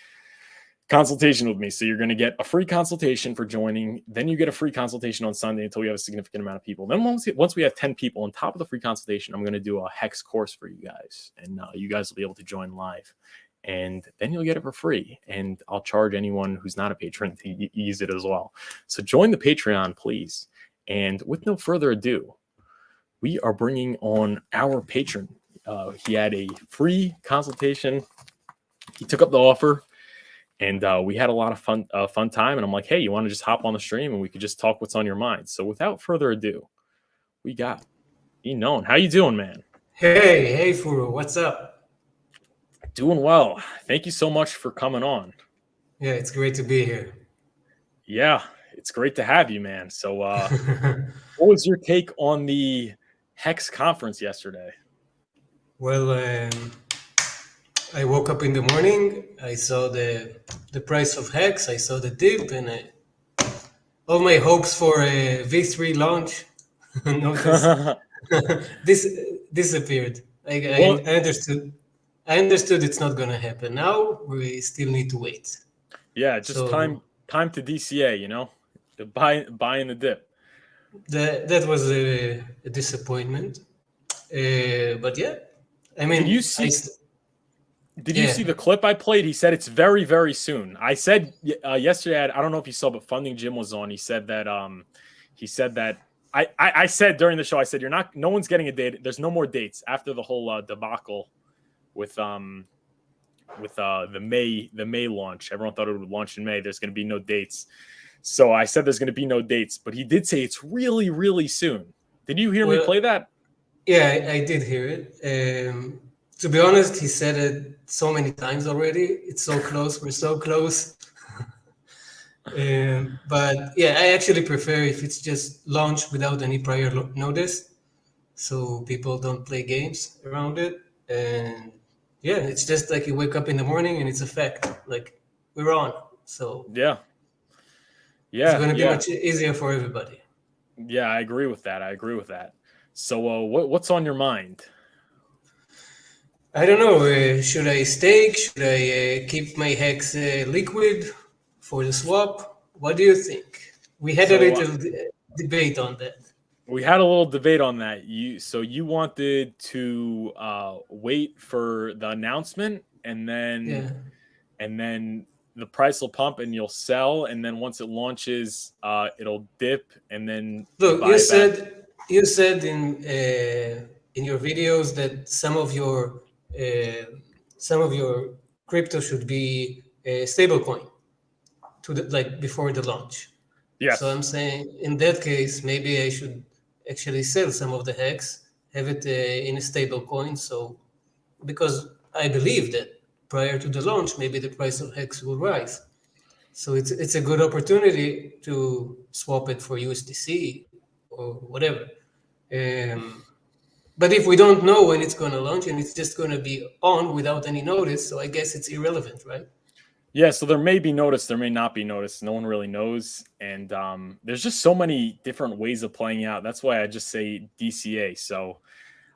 consultation with me. So you're going to get a free consultation for joining. Then you get a free consultation on Sunday until we have a significant amount of people. Then once we have 10 people on top of the free consultation, I'm going to do a Hex course for you guys. And you guys will be able to join live. And then you'll get it for free. And I'll charge anyone who's not a patron to use it as well. So join the Patreon, please. And with no further ado, we are bringing on our patron. He had a free consultation. He took up the offer, and we had a lot of fun time. And I'm like, hey, you want to just hop on the stream and we could just talk what's on your mind. So without further ado, we got Enon. How you doing, man? Hey, Furu, what's up? Doing well. Thank you so much for coming on. Yeah, it's great to be here. Yeah, it's great to have you, man. So what was your take on the Hex conference yesterday? Well, I woke up in the morning, I saw the price of Hex, I saw the dip, and all my hopes for a V3 launch disappeared. I understood. I understood it's not going to happen. Now we still need to wait. Yeah, just time to DCA, to buy in the dip. That was a disappointment. But yeah, I mean, did you see the clip I played? He said it's very, very soon. I said yesterday, I don't know if you saw, but Funding Jim was on. He said that I said during the show, I said, no one's getting a date. There's no more dates after the whole debacle with the May launch. Everyone thought it would launch in May. There's going to be no dates. So I said there's going to be no dates, but he did say it's really, really soon. Did you hear me play that? Yeah, I did hear it. To be honest, he said it so many times already. It's so close. We're so close. But yeah, I actually prefer if it's just launched without any prior notice, so people don't play games around it. And yeah, it's just like you wake up in the morning and it's a fact. Like we're on. So Yeah. it's Yeah. going to be Yeah. much easier for everybody. Yeah. I agree with that. I agree with that. So, what's on your mind? I don't know. Should I stake? Should I keep my hex liquid for the swap? What do you think? We had a So, little debate on that. we had a little debate on that. You wanted to wait for the announcement, and Yeah. then the price will pump and you'll sell, and then once it launches, it'll dip, and then you Look, buy it back. you said in your videos that uh, some of your crypto should be a stablecoin to the, like before the launch. So I'm Yes. saying in that case, maybe I should actually sell some of the hex, have it in a stable coin. So because I believe that prior to the launch, maybe the price of hex will rise. So it's a good opportunity to swap it for USDC or whatever. Um, but if we don't know when it's going to launch and it's just going to be on without any notice, so I guess it's irrelevant, right? Yeah, so there may be notice, there may not be notice. No one really knows, and there's just so many different ways of playing out. That's why I just say DCA. So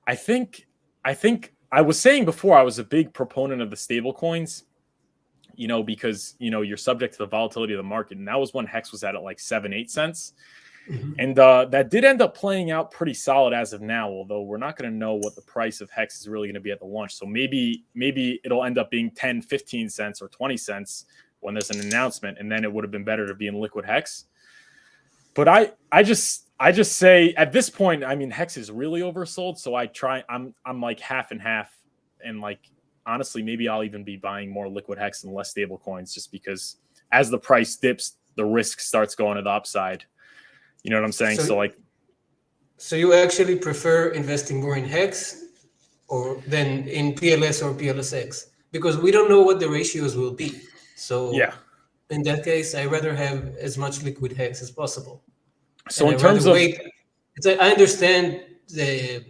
I think I was saying before I was a big proponent of the stable coins, because you're subject to the volatility of the market, and that was when Hex was at like 7-8 cents. Mm-hmm. And that did end up playing out pretty solid as of now, although we're not going to know what the price of Hex is really going to be at the launch. So maybe it'll end up being 10, 15 cents or 20 cents when there's an announcement, and then it would have been better to be in liquid Hex. But I just say at this point, I mean, Hex is really oversold, so I'm like half and half, and like honestly, maybe I'll even be buying more liquid Hex and less stable coins, just because as the price dips, the risk starts going to the upside. You know what I'm saying? So like, So you actually prefer investing more in hex or than in PLS or PLSX because we don't know what the ratios will be. So yeah. in that case, I rather have as much liquid hex as possible, So and I in rather terms of wait. I understand the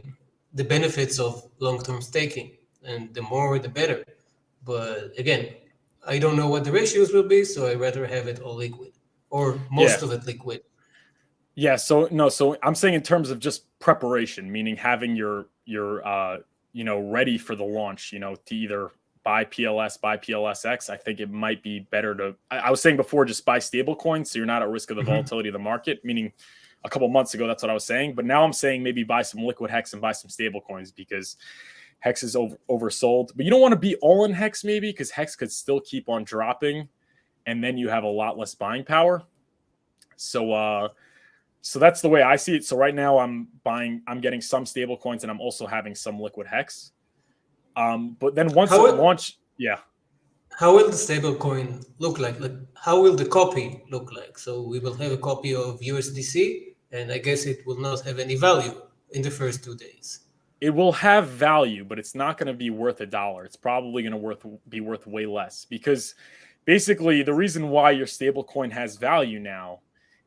benefits of long-term staking, and the more the better. But again, I don't know what the ratios will be, so I rather have it all liquid or yeah, most of it liquid. yeah. So no, so I'm saying in terms of just preparation, meaning having your ready for the launch, to either buy PLS, buy PLSX. I think it might be better to. I was saying before, just buy stable coins, so you're not at risk of the volatility of the market. Meaning, a couple months ago, that's what I was saying. But now I'm saying maybe buy some liquid Hex and buy some stable coins because Hex is oversold. But you don't want to be all in Hex maybe because Hex could still keep on dropping, and then you have a lot less buying power. So that's the way I see it. So right now I'm getting some stable coins and I'm also having some liquid Hex. But then once How it will, launched, yeah. how will the stablecoin look like? Like, how will the copy look like? So we will have a copy of USDC, and I guess it will not have any value in the first 2 days. It will have value, but it's not going to be worth $1. It's probably going to be worth way less because basically the reason why your stable coin has value now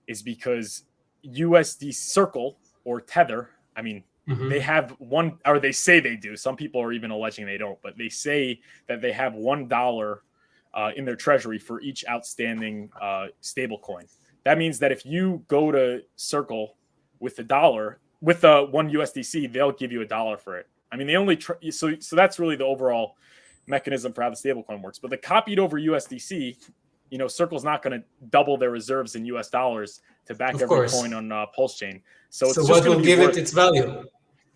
is because USD Circle or Tether, I mean, they Mm-hmm. have one, or they say they do. Some people are even alleging they don't, but they say that they have $1 in their treasury for each outstanding stable coin. That means that if you go to Circle with $1, with the one USDC, they'll give you $1 for it. I mean, they only so that's really the overall mechanism for how the stablecoin works. But the copied over USDC, Circle's not going to double their reserves in US dollars to back Of every course. coin on Pulsechain. So So it's just what going will to be give it worth its value?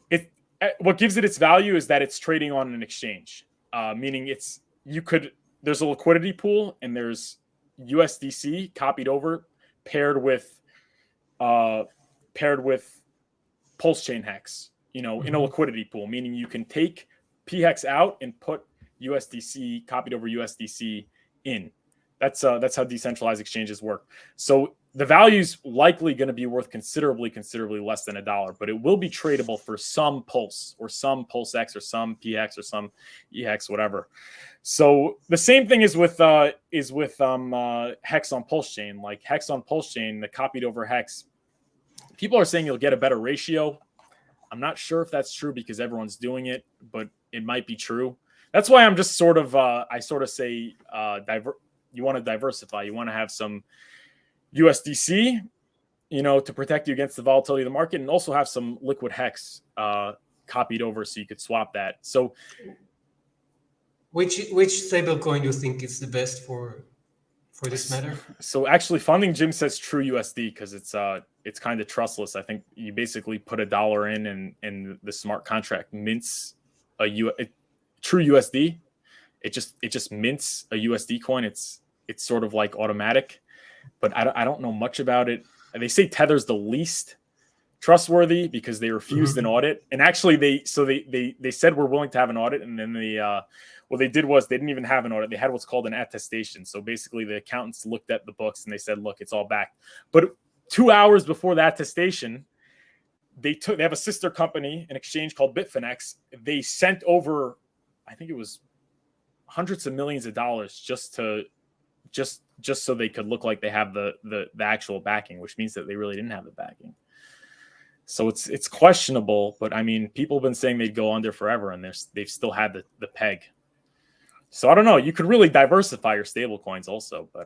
it. What gives it its value is that it's trading on an exchange, meaning there's a liquidity pool and there's USDC copied over paired with Pulsechain Hex, in a Mm-hmm. liquidity pool, meaning you can take P Hex out and put USDC copied over USDC in. That's how decentralized exchanges work. So the value's likely going to be worth considerably less than $1, but it will be tradable for some Pulse or some PulseX or some PX or some EX, whatever. So the same thing is with Hex on Pulsechain. Like Hex on Pulsechain, the copied over Hex, people are saying you'll get a better ratio. I'm not sure if that's true because everyone's doing it, but it might be true. That's why I'm just sort of say you want to diversify. You want to have some USDC, to protect you against the volatility of the market, and also have some liquid Hex copied over so you could swap that. So which stablecoin do you think is the best for this matter? So actually, Funding Jim says True USD because it's kind of trustless. I think you basically put $1 in, and the smart contract mints True USD. It just mints a USD coin. It's sort of like automatic, but I don't know much about it. They say Tether's the least trustworthy because they refused an audit, and actually they said we're willing to have an audit, and then what they did was they didn't even have an audit. They had what's called an attestation. So basically the accountants looked at the books and they said, look, it's all back. But 2 hours before the attestation, they have a sister company, an exchange called Bitfinex. They sent over, I think it was hundreds of millions of dollars just so they could look like they have the actual backing, which means that they really didn't have the backing. So it's questionable, but I mean, people have been saying they'd go under forever, and they've still had the peg. So I don't know. You could really diversify your stable coins also, but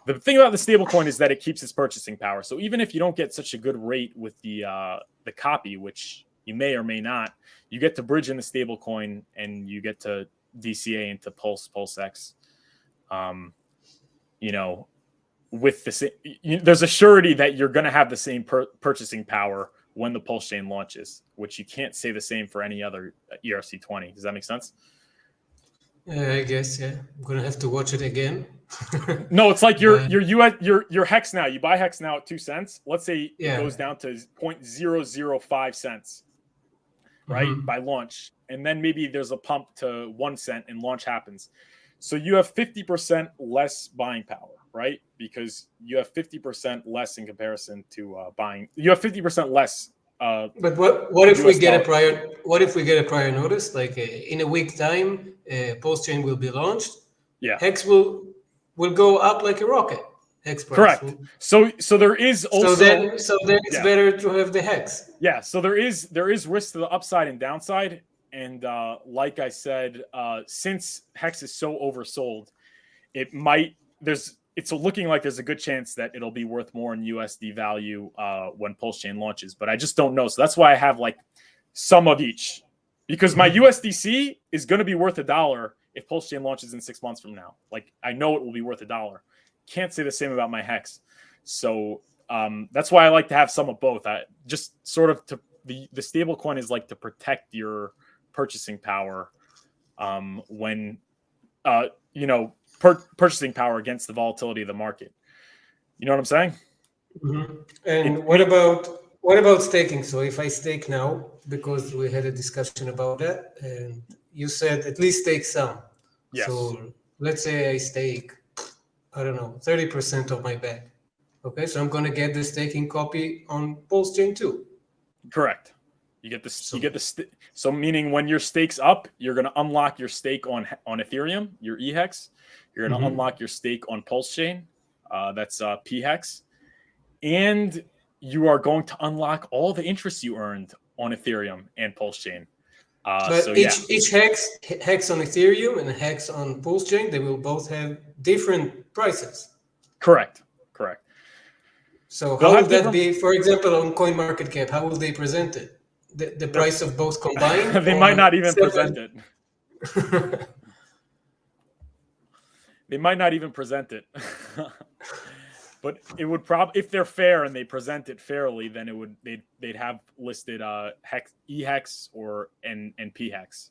the thing about the stable coin is that it keeps its purchasing power. So even if you don't get such a good rate with the copy, which you may or may not, you get to bridge in the stable coin and you get to DCA into PulseX. With the same, there's a surety that you're going to have the same purchasing power when the Pulse chain launches, which you can't say the same for any other ERC20. Does that make sense? I guess, yeah. I'm gonna have to watch it again. No, it's like your Hex now. You buy Hex now at 2 cents. Let's say it goes down to 0.005 cents, right, by launch, and then maybe there's a pump to 1 cent, and launch happens. So you have 50% less buying power, right? Because you have 50% less in comparison to buying. You have 50% less. But what if we get a prior notice? Like in a week time, Pulse chain will be launched. Yeah, Hex will go up like a rocket. Hex price. Correct. So there is also so then it's better to have the Hex. Yeah. So there is risk to the upside and downside. And like I said, since Hex is so oversold, it's looking like there's a good chance that it'll be worth more in USD value when Pulse Chain launches. But I just don't know. So that's why I have like some of each. Because my USDC is going to be worth $1 if Pulse Chain launches in 6 months from now. Like, I know it will be worth $1. Can't say the same about my Hex. So that's why I like to have some of both. I just sort of the stable coin is like to protect your purchasing power when purchasing power against the volatility of the market. You know what I'm saying? And what about staking? So if I stake now, because we had a discussion about that, and you said at least stake some. Yes. So let's say I stake, I don't know, 30% of my bag. Okay, so I'm gonna get the staking copy on Pulse Chain too. Correct. So meaning when your stake's up, you're going to unlock your stake on Ethereum, your eHex. You're going to unlock your stake on Pulse Chain. That's PHEX. And you are going to unlock all the interest you earned on Ethereum and Pulse Chain. But each hex on Ethereum and a hex on Pulse Chain, they will both have different prices. Correct. So how would that be, for example, on CoinMarketCap? How will they present it? The price of both combined? They might not even present it. They might not even present it. But it would probably, if they're fair and they present it fairly, then they'd have listed eHex and PHEX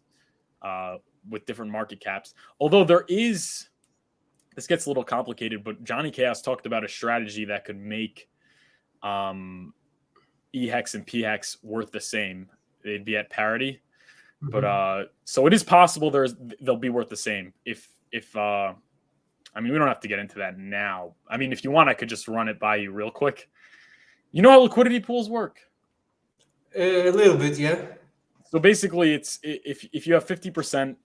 with different market caps. Although this gets a little complicated, but Johnny Chaos talked about a strategy that could make eHex and PHEX worth the same. They'd be at parity, but so it is possible they'll be worth the same if I mean, we don't have to get into that now. I mean, if you want, I could just run it by you real quick. You know how liquidity pools work? A little bit, yeah. So basically, it's if you have 50%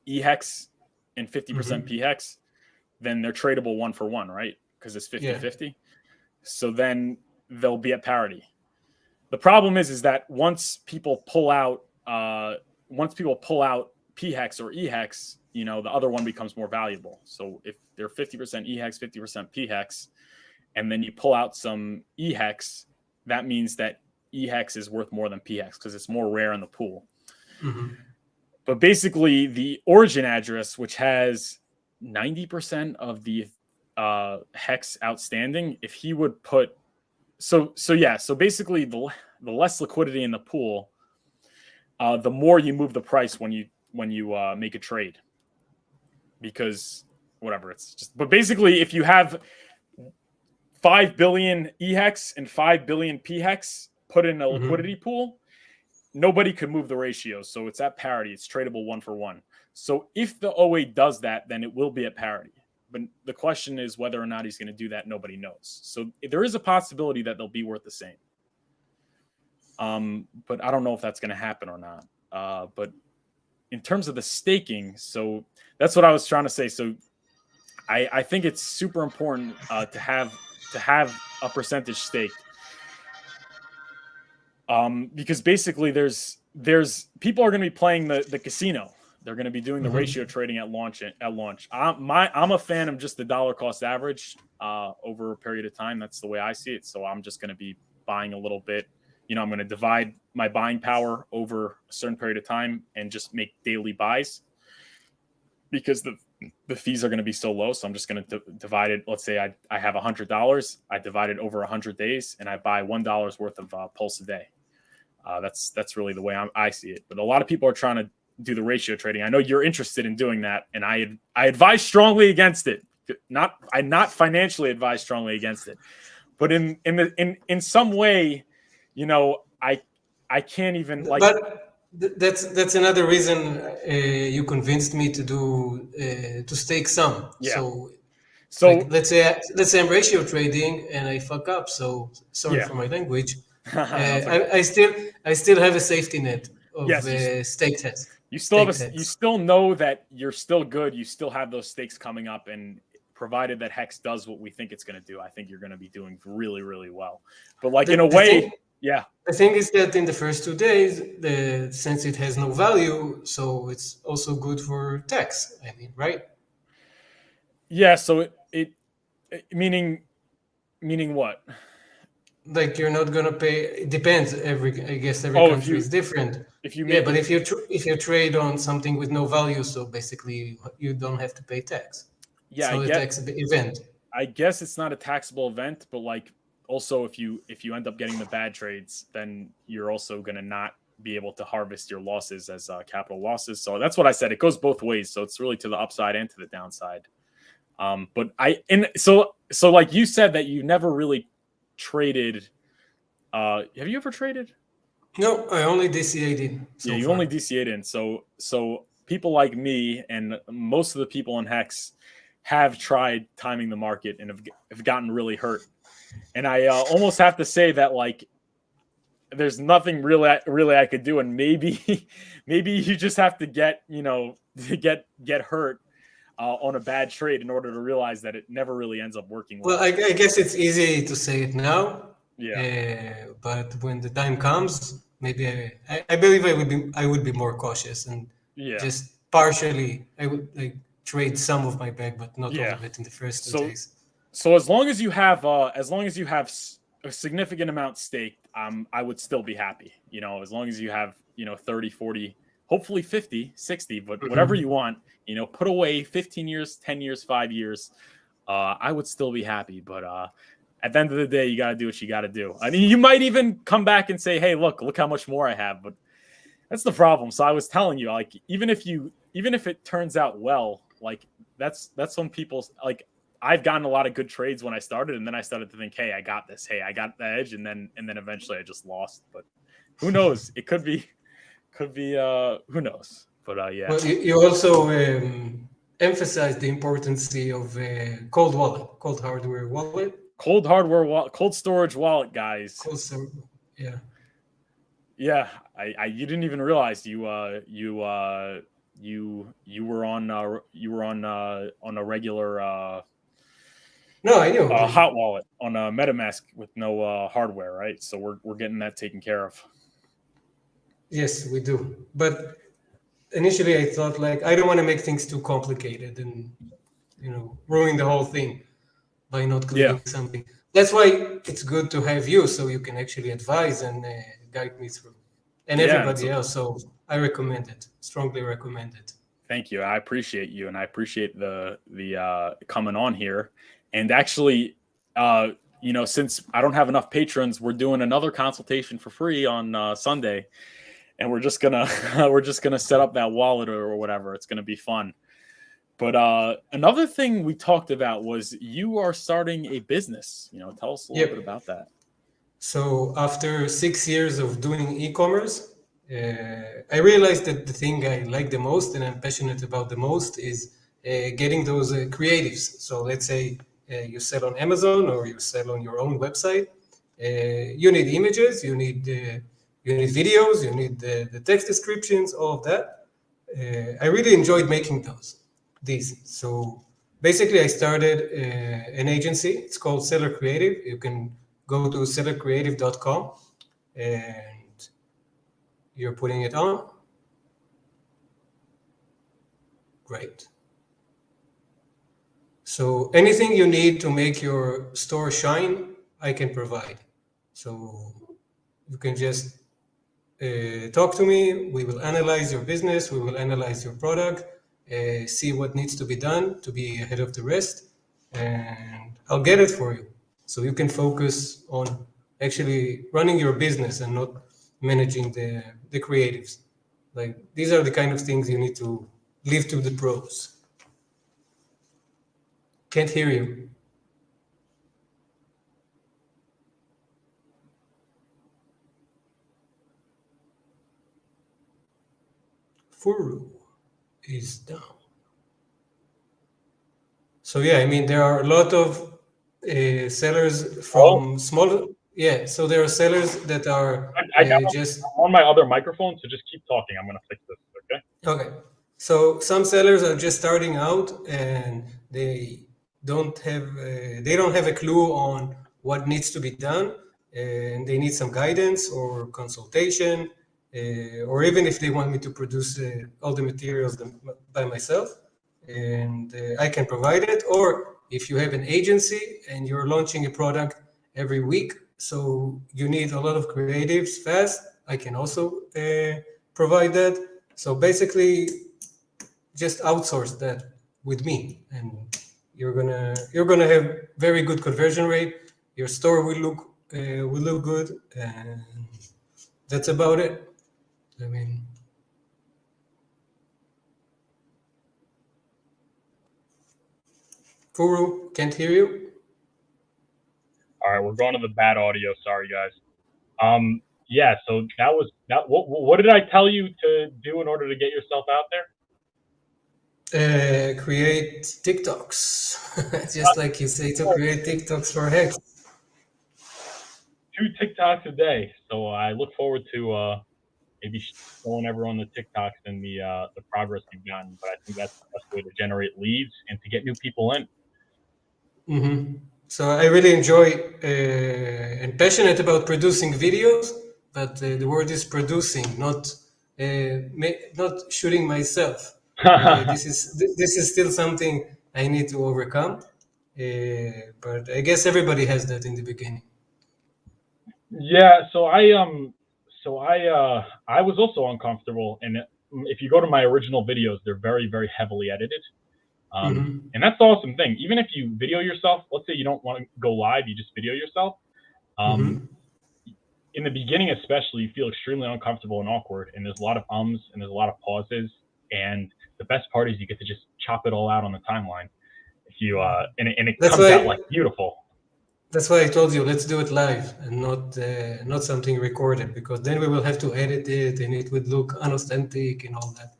EHEX and 50% PHEX, then they're tradable 1-for-1, right? Because it's 50-50. So then they'll be at parity. The problem is that once people pull out PHEX or EHEX, you know, the other one becomes more valuable. So if they're 50% EHEX, 50% PHEX, and then you pull out some EHEX, that means that EHEX is worth more than PHEX because it's more rare in the pool. But basically, the origin address, which has 90% of the hex outstanding, if he would put so basically the less liquidity in the pool, the more you move the price when you make a trade, because whatever, it's just, but basically if you have 5 billion EHEX and 5 billion PHEX put in a liquidity pool, nobody could move the ratio. So it's at parity. It's tradable 1-for-1. So if the 08 does that, then it will be at parity. But the question is whether or not he's going to do that. Nobody knows. So there is a possibility that they'll be worth the same. But I don't know if that's going to happen or not. But in terms of the staking, so that's what I was trying to say. So I think it's super important to have a percentage staked. Because basically there's people are going to be playing the casino. They're going to be doing the ratio trading at launch. I'm a fan of just the dollar cost average over a period of time. That's the way I see it. So I'm just going to be buying a little bit. You know, I'm going to divide my buying power over a certain period of time and just make daily buys, because the fees are going to be so low. So I'm just going to divide it. Let's say I have $100. I divide it over 100 days and I buy $1 worth of Pulse a day. That's really the way I see it. But a lot of people are trying to do the ratio trading. I know you're interested in doing that, and I advise strongly against it. I not financially advise strongly against it, but in some way, you know, I can't even like. But that's another reason you convinced me to stake some. Yeah. So like, let's say I'm ratio trading and I fuck up. So sorry for my language. I still have a safety net of staked heads. You still know that you're still good. You still have those stakes coming up, and provided that Hex does what we think it's going to do, I think you're going to be doing really, really well. But like in a way, the thing is that in the first 2 days, since it has no value, so it's also good for tax. I mean, right? Yeah. So it meaning what? Like you're not gonna pay. It depends. I guess every country is different. But if you trade on something with no value, so basically you don't have to pay tax. Yeah, it's not a tax event. I guess it's not a taxable event, but like also if you end up getting the bad trades, then you're also gonna not be able to harvest your losses as capital losses. So that's what I said. It goes both ways. So it's really to the upside and to the downside. So like you said that you never really traded. Have you ever traded? No, I only DCA'd in. You only DCA'd in. So people like me and most of the people in Hex have tried timing the market and have gotten really hurt. And I almost have to say that like there's nothing really I could do, and maybe you just have to get hurt on a bad trade in order to realize that it never really ends up working well. Well, I guess it's easy to say it now. Yeah. But when the time comes, maybe I believe I would be more cautious and just partially I would like trade some of my bag, but not all of it in the first 2 days. So as long as you have a significant amount staked, I would still be happy. You know, as long as you have 30, 40, hopefully 50, 60, but whatever you want. Put away 15 years, 10 years, 5 years. I would still be happy. But at the end of the day, you got to do what you got to do. I mean, you might even come back and say, hey, look how much more I have. But that's the problem. So I was telling you, like, even if it turns out well, like that's when people like I've gotten a lot of good trades when I started. And then I started to think, hey, I got this. Hey, I got the edge. And then eventually I just lost. But who knows? It could be who knows? But yeah. Well, you also emphasize the importance of cold hardware wallet. Cold storage wallet, guys. Yeah. Yeah, you didn't even realize you were on a regular no, I knew hot wallet on a MetaMask with no hardware, right? So we're getting that taken care of. Yes, we do. But initially, I thought like I don't want to make things too complicated and ruin the whole thing by not clicking something. That's why it's good to have you, so you can actually advise and guide me through, and everybody else. So I recommend it, strongly recommend it. Thank you. I appreciate you, and I appreciate the coming on here. And actually, since I don't have enough patrons, we're doing another consultation for free on Sunday, and we're just gonna set up that wallet or whatever. It's gonna be fun. But another thing we talked about was you are starting a business. Tell us a little bit about that. So after 6 years of doing e-commerce, I realized that the thing I like the most and I'm passionate about the most is getting those creatives. So let's say you sell on Amazon or you sell on your own website. You need images, you need videos, you need the text descriptions, all of that. I really enjoyed making these. So basically I started an agency. It's called Seller Creative. You can go to sellercreative.com and you're putting it on. Great. So anything you need to make your store shine, I can provide. So you can just talk to me. We will analyze your business. We will analyze your product, see what needs to be done to be ahead of the rest, and I'll get it for you. So you can focus on actually running your business and not managing the creatives. Like these are the kind of things you need to leave to the pros. Can't hear you. Furu is down. So yeah, I mean there are a lot of sellers from small. Yeah, so there are sellers that are I'm on my other microphone, so just keep talking. I'm gonna fix this. Okay. So some sellers are just starting out and they don't have a clue on what needs to be done, and they need some guidance or consultation, or even if they want me to produce all the materials by myself, and I can provide it. Or if you have an agency and you're launching a product every week, so you need a lot of creatives fast, I can also provide that. So basically, just outsource that with me, and you're gonna have very good conversion rate. Your store will look good, and that's about it. I mean, Furu, can't hear you. All right, we're going to the bad audio. Sorry, guys. Yeah, so that was that. What did I tell you to do in order to get yourself out there? Create TikToks, just like you say to create TikToks for Hex. 2 TikToks a day. So I look forward to maybe showing everyone the TikToks and the progress you've gotten. But I think that's the best way to generate leads and to get new people in. Mm-hmm. So I really enjoy and passionate about producing videos, but the word is producing, not shooting myself. This is still something I need to overcome, but I guess everybody has that in the beginning. Yeah, so I was also uncomfortable, and if you go to my original videos, they're very, very heavily edited. And that's the awesome thing. Even if you video yourself, let's say you don't want to go live, you just video yourself. In the beginning, especially, you feel extremely uncomfortable and awkward, and there's a lot of ums and there's a lot of pauses. And the best part is you get to just chop it all out on the timeline. If you and it comes out like beautiful. That's why I told you let's do it live and not something recorded, because then we will have to edit it and it would look unauthentic and all that.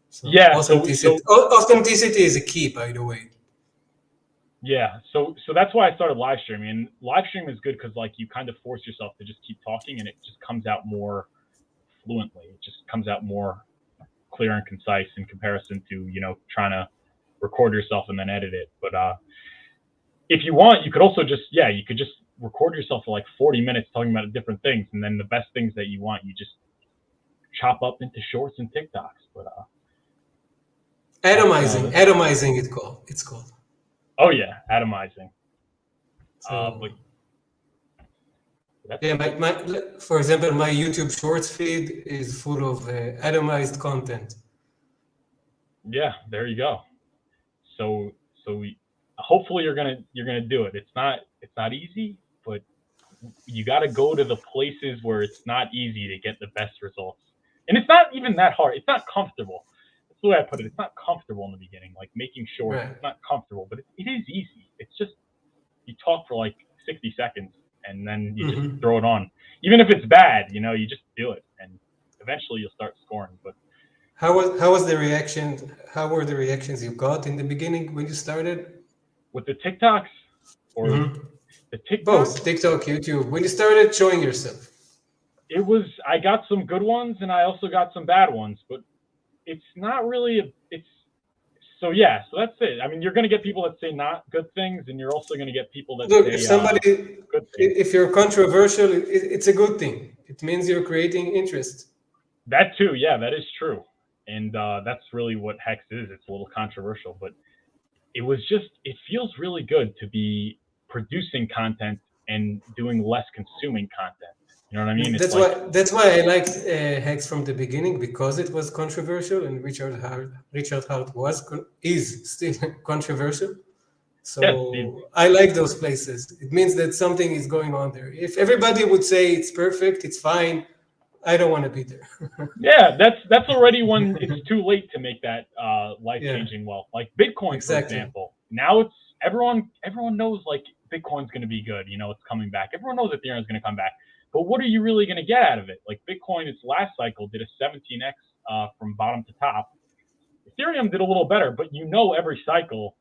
So yeah, authenticity is a key, by the way. Yeah, so that's why I started live streaming. And live stream is good because like you kind of force yourself to just keep talking, and it just comes out more fluently. It just comes out more clear and concise in comparison to trying to record yourself and then edit it. But if you want, you could also just record yourself for like 40 minutes talking about different things, and then the best things that you want, you just chop up into shorts and TikToks. But atomizing it's called. Oh yeah, atomizing. So, for example, my YouTube Shorts feed is full of atomized content. Yeah, there you go. So hopefully you're gonna do it. It's not easy, but you got to go to the places where it's not easy to get the best results. And it's not even that hard. It's not comfortable. That's the way I put it. It's not comfortable in the beginning, like making shorts. Right. It's not comfortable, but it is easy. It's just you talk for like 60 seconds and then you just throw it on. Even if it's bad, you just do it, and eventually you'll start scoring. But how was the reaction? How were the reactions you got in the beginning when you started? With the TikToks or the TikToks? Both TikTok, YouTube. When you started showing yourself, I got some good ones and I also got some bad ones, but it's not really so that's it. I mean, you're going to get people that say not good things, and you're also going to get people that say good things. If you're controversial, it's a good thing. It means you're creating interest. That too, yeah, that is true. And that's really what Hex is. It's a little controversial, but it feels really good to be producing content and doing less consuming content. You know what I mean? That's why I liked Hex from the beginning, because it was controversial, and Richard Hart is still controversial. So I like those places. It means that something is going on there. If everybody would say it's perfect, it's fine, I don't want to be there. Yeah, that's already when it's too late to make that life-changing wealth. Like Bitcoin, for example. Now it's everyone knows like Bitcoin's going to be good. It's coming back. Everyone knows Ethereum is going to come back. But what are you really going to get out of it? Like Bitcoin, its last cycle did a 17x from bottom to top. Ethereum did a little better, but every cycle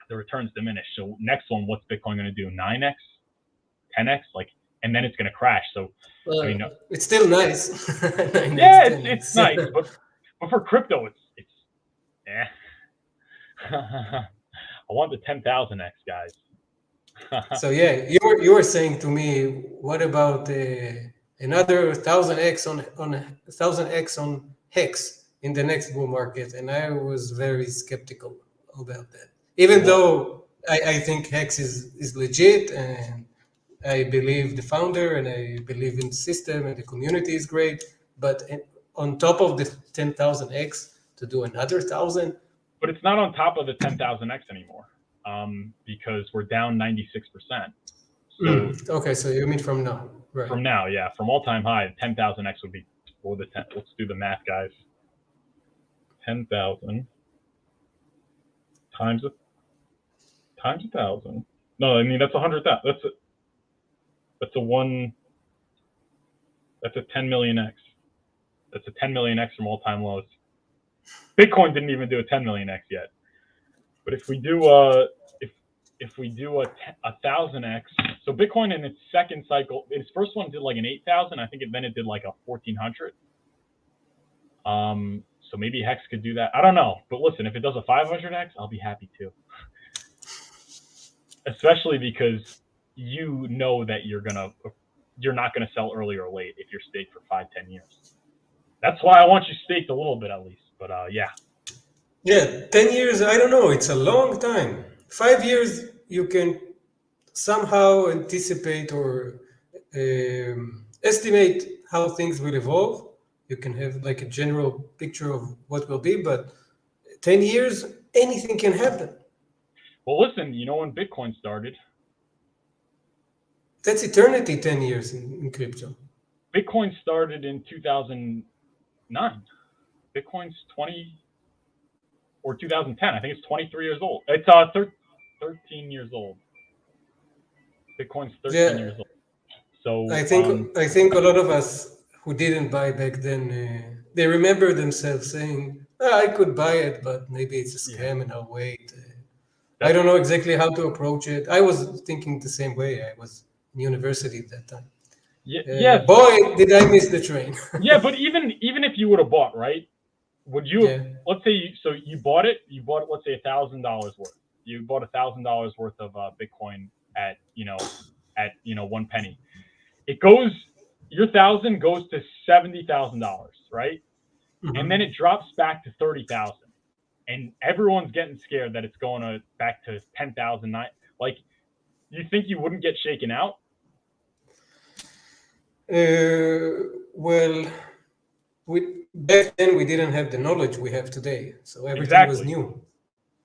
the returns diminish. So next one, what's Bitcoin going to do? 9x, 10x, and then it's going to crash. So it's still nice. Yeah, it's nice, but for crypto, it's I want the 10,000x, guys. So you were saying to me, what about another 1,000x on Hex in the next bull market? And I was very skeptical about that, even though I think Hex is legit, and I believe the founder, and I believe in the system, and the community is great. But on top of the 10,000x, to do another 1,000. But it's not on top of the 10,000x anymore. Because we're down 96%. So, okay, so you mean from now, right? From now, yeah, from all-time high, 10,000x would be let's do the math, guys. 10,000 times 1,000. No, I mean that's 100,000. That's a 10 million x. That's a 10 million x from all-time lows. Bitcoin didn't even do a 10 million x yet. But if we do a 1,000x, so Bitcoin in its second cycle, its first one did like an 8,000. I think then it did like a 1,400. So maybe Hex could do that. I don't know. But listen, if it does a 500x, I'll be happy too. Especially because that you're not gonna sell early or late if you're staked for 5-10 years. That's why I want you staked a little bit at least. But yeah. Yeah, 10 years, I don't know. It's a long time. 5 years, you can somehow anticipate or estimate how things will evolve. You can have like a general picture of what will be, but 10 years, anything can happen. Well, listen, when Bitcoin started? That's eternity, 10 years in crypto. Bitcoin started in 2009. Bitcoin's 20 or 2010. I think it's 23 years old. It's 13 years old. Bitcoin's 13 years old. So I think a lot of us who didn't buy back then, they remember themselves saying, I could buy it, but maybe it's a scam and I'll wait. I don't know exactly how to approach it. I was thinking the same way. I was in university at that time. Yeah. Boy, did I miss the train. Yeah, but even if you would have bought, right? Would you? Yeah. Let's say you bought it. You bought, let's say, $1,000 worth. You bought $1,000 worth of Bitcoin at 1 penny. It goes, your 1,000 goes to $70,000, right? Mhm. And then it drops back to 30,000, and everyone's getting scared that it's going back to 10,000. Like, you think you wouldn't get shaken out? Well, back then we didn't have the knowledge we have today, so everything was new.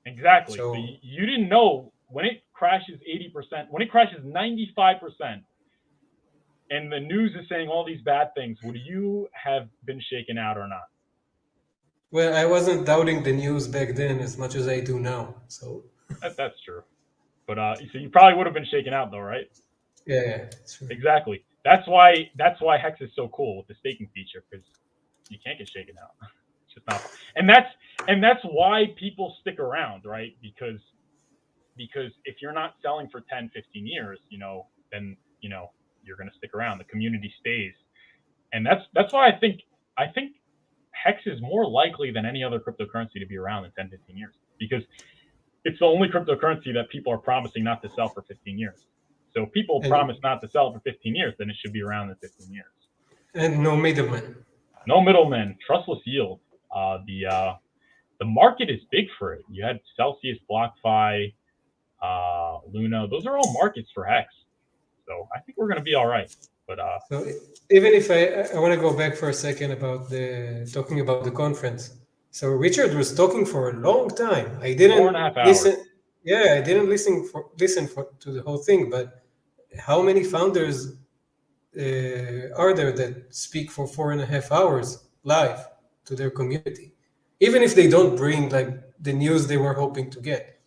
Exactly. So you didn't know when it crashes 80%, when it crashes 95%, and the news is saying all these bad things, would you have been shaken out or not? Well, I wasn't doubting the news back then as much as I do now. So That's true. But so you probably would have been shaken out though, right? yeah, true. Exactly. That's why Hex is so cool with the staking feature, because you can't get shaken out. It's just not. And that's why people stick around, right? Because if you're not selling for 10, 15 years, then you're going to stick around. The community stays. And that's why I think Hex is more likely than any other cryptocurrency to be around in 10, 15 years, because it's the only cryptocurrency that people are promising not to sell for 15 years. So if people promise not to sell for 15 years, then it should be around in 15 years. And no middlemen. No middlemen, trustless yield. The market is big for it. You had Celsius, BlockFi, Luna. Those are all markets for Hex. So I think we're going to be all right. But so even if I want to go back for a second about talking about the conference. So Richard was talking for a long time. I didn't 4.5 listen. hours. Yeah, I didn't listen to the whole thing. But how many founders are there that speak for 4.5 hours live to their community, even if they don't bring like the news they were hoping to get?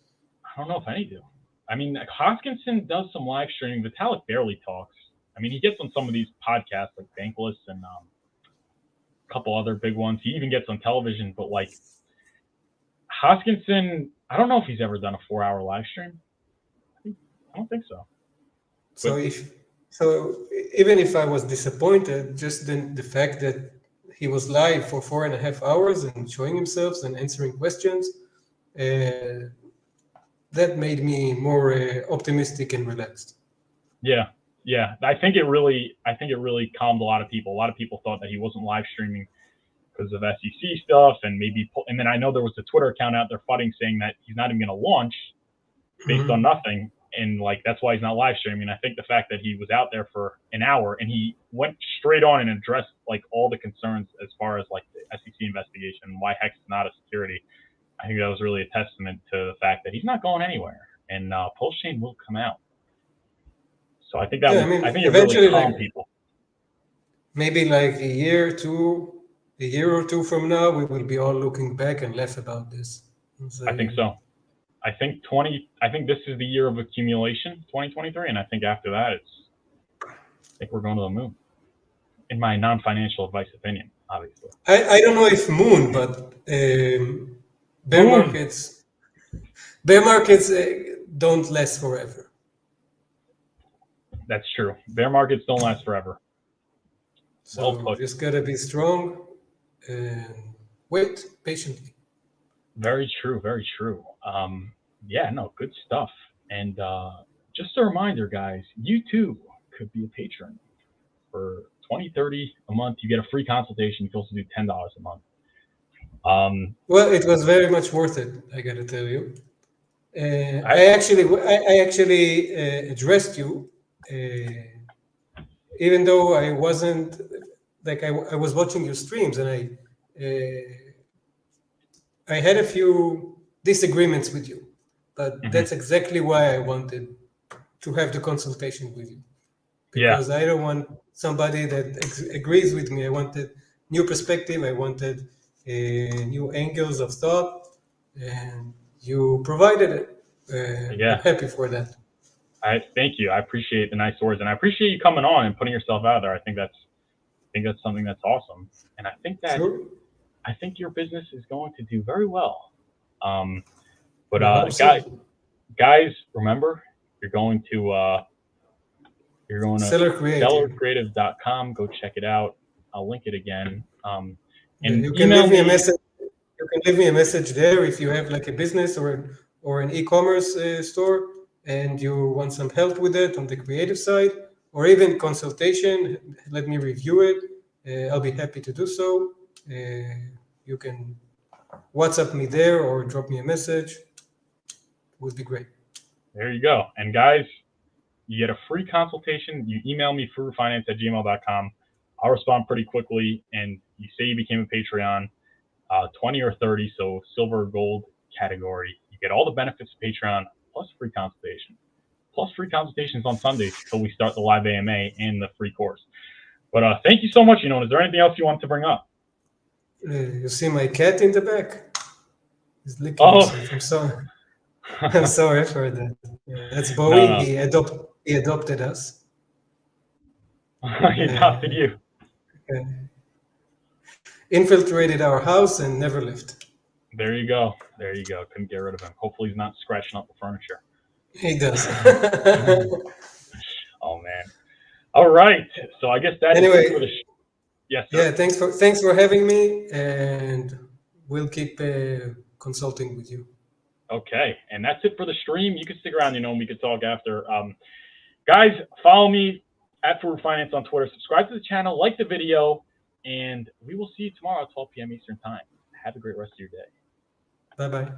I don't know if any do. I mean, Hoskinson does some live streaming. Vitalik barely talks. I mean, he gets on some of these podcasts like Bankless and a couple other big ones. He even gets on television, but like Hoskinson, I don't know if he's ever done a 4-hour live stream. I don't think so. So even if I was disappointed, just the fact that he was live for 4.5 hours and showing himself and answering questions, that made me more optimistic and relaxed. Yeah. I think it really calmed a lot of people. A lot of people thought that he wasn't live streaming because of SEC stuff, and then I know there was a Twitter account out there fighting saying that he's not even going to launch based on nothing. And like, that's why he's not live streaming. I think the fact that he was out there for an hour and he went straight on and addressed like all the concerns as far as like the SEC investigation and why Hex is not a security, I think that was really a testament to the fact that he's not going anywhere, and Pulsechain will come out. So I think I think it really calmed people. Maybe like a year or two from now, we will be all looking back and laugh about this. I think so. I think this is the year of accumulation, 2023, and I think after that, I think we're going to the moon. In my non-financial advice opinion, obviously. I don't know if moon, but bear markets don't last forever. That's true. Bear markets don't last forever. So just gotta be strong and wait patiently. Very true. Very true. Yeah, no, good stuff. And just a reminder, guys, you too could be a patron. For $20-$30 a month, you get a free consultation. You can also do $10 a month. Well, it was very much worth it, I gotta tell you. I actually addressed you, even though I wasn't like I was watching your streams, and I had a few disagreements with you, but that's exactly why I wanted to have the consultation with you, because I don't want somebody that agrees with me. I wanted new perspective. I wanted new angles of thought, and you provided it. I'm happy for that. I thank you. I appreciate the nice words, and I appreciate you coming on and putting yourself out there. I think that's something that's awesome, and I think that I think your business is going to do very well. But guys, remember, you're going to sellercreative.com. Go check it out. I'll link it again. And you can leave me a message. You can leave me a message there if you have like a business or an e-commerce store and you want some help with it on the creative side, or even consultation. Let me review it. I'll be happy to do so. You can WhatsApp me there or drop me a message. It would be great. There you go. And guys, you get a free consultation. You email me furufinance@gmail.com. I'll respond pretty quickly. And you say you became a Patreon, 20 or 30, so silver or gold category. You get all the benefits of Patreon plus free consultation. Plus free consultations on Sundays until we start the live AMA and the free course. But thank you so much. Is there anything else you want to bring up? You see my cat in the back? He's licking himself. I'm sorry. I'm sorry for that. That's Bowie. No. He adopted us. He adopted you. Infiltrated our house and never left. There you go. There you go. Couldn't get rid of him. Hopefully he's not scratching up the furniture. He does. Oh man. All right. So I guess that is it for the yes. Sir. Yeah. Thanks for having me, and we'll keep consulting with you. Okay, and that's it for the stream. You can stick around, we can talk after. Guys, follow me at furufinance on Twitter. Subscribe to the channel, like the video, and we will see you tomorrow at 12 p.m. Eastern Time. Have a great rest of your day. Bye-bye.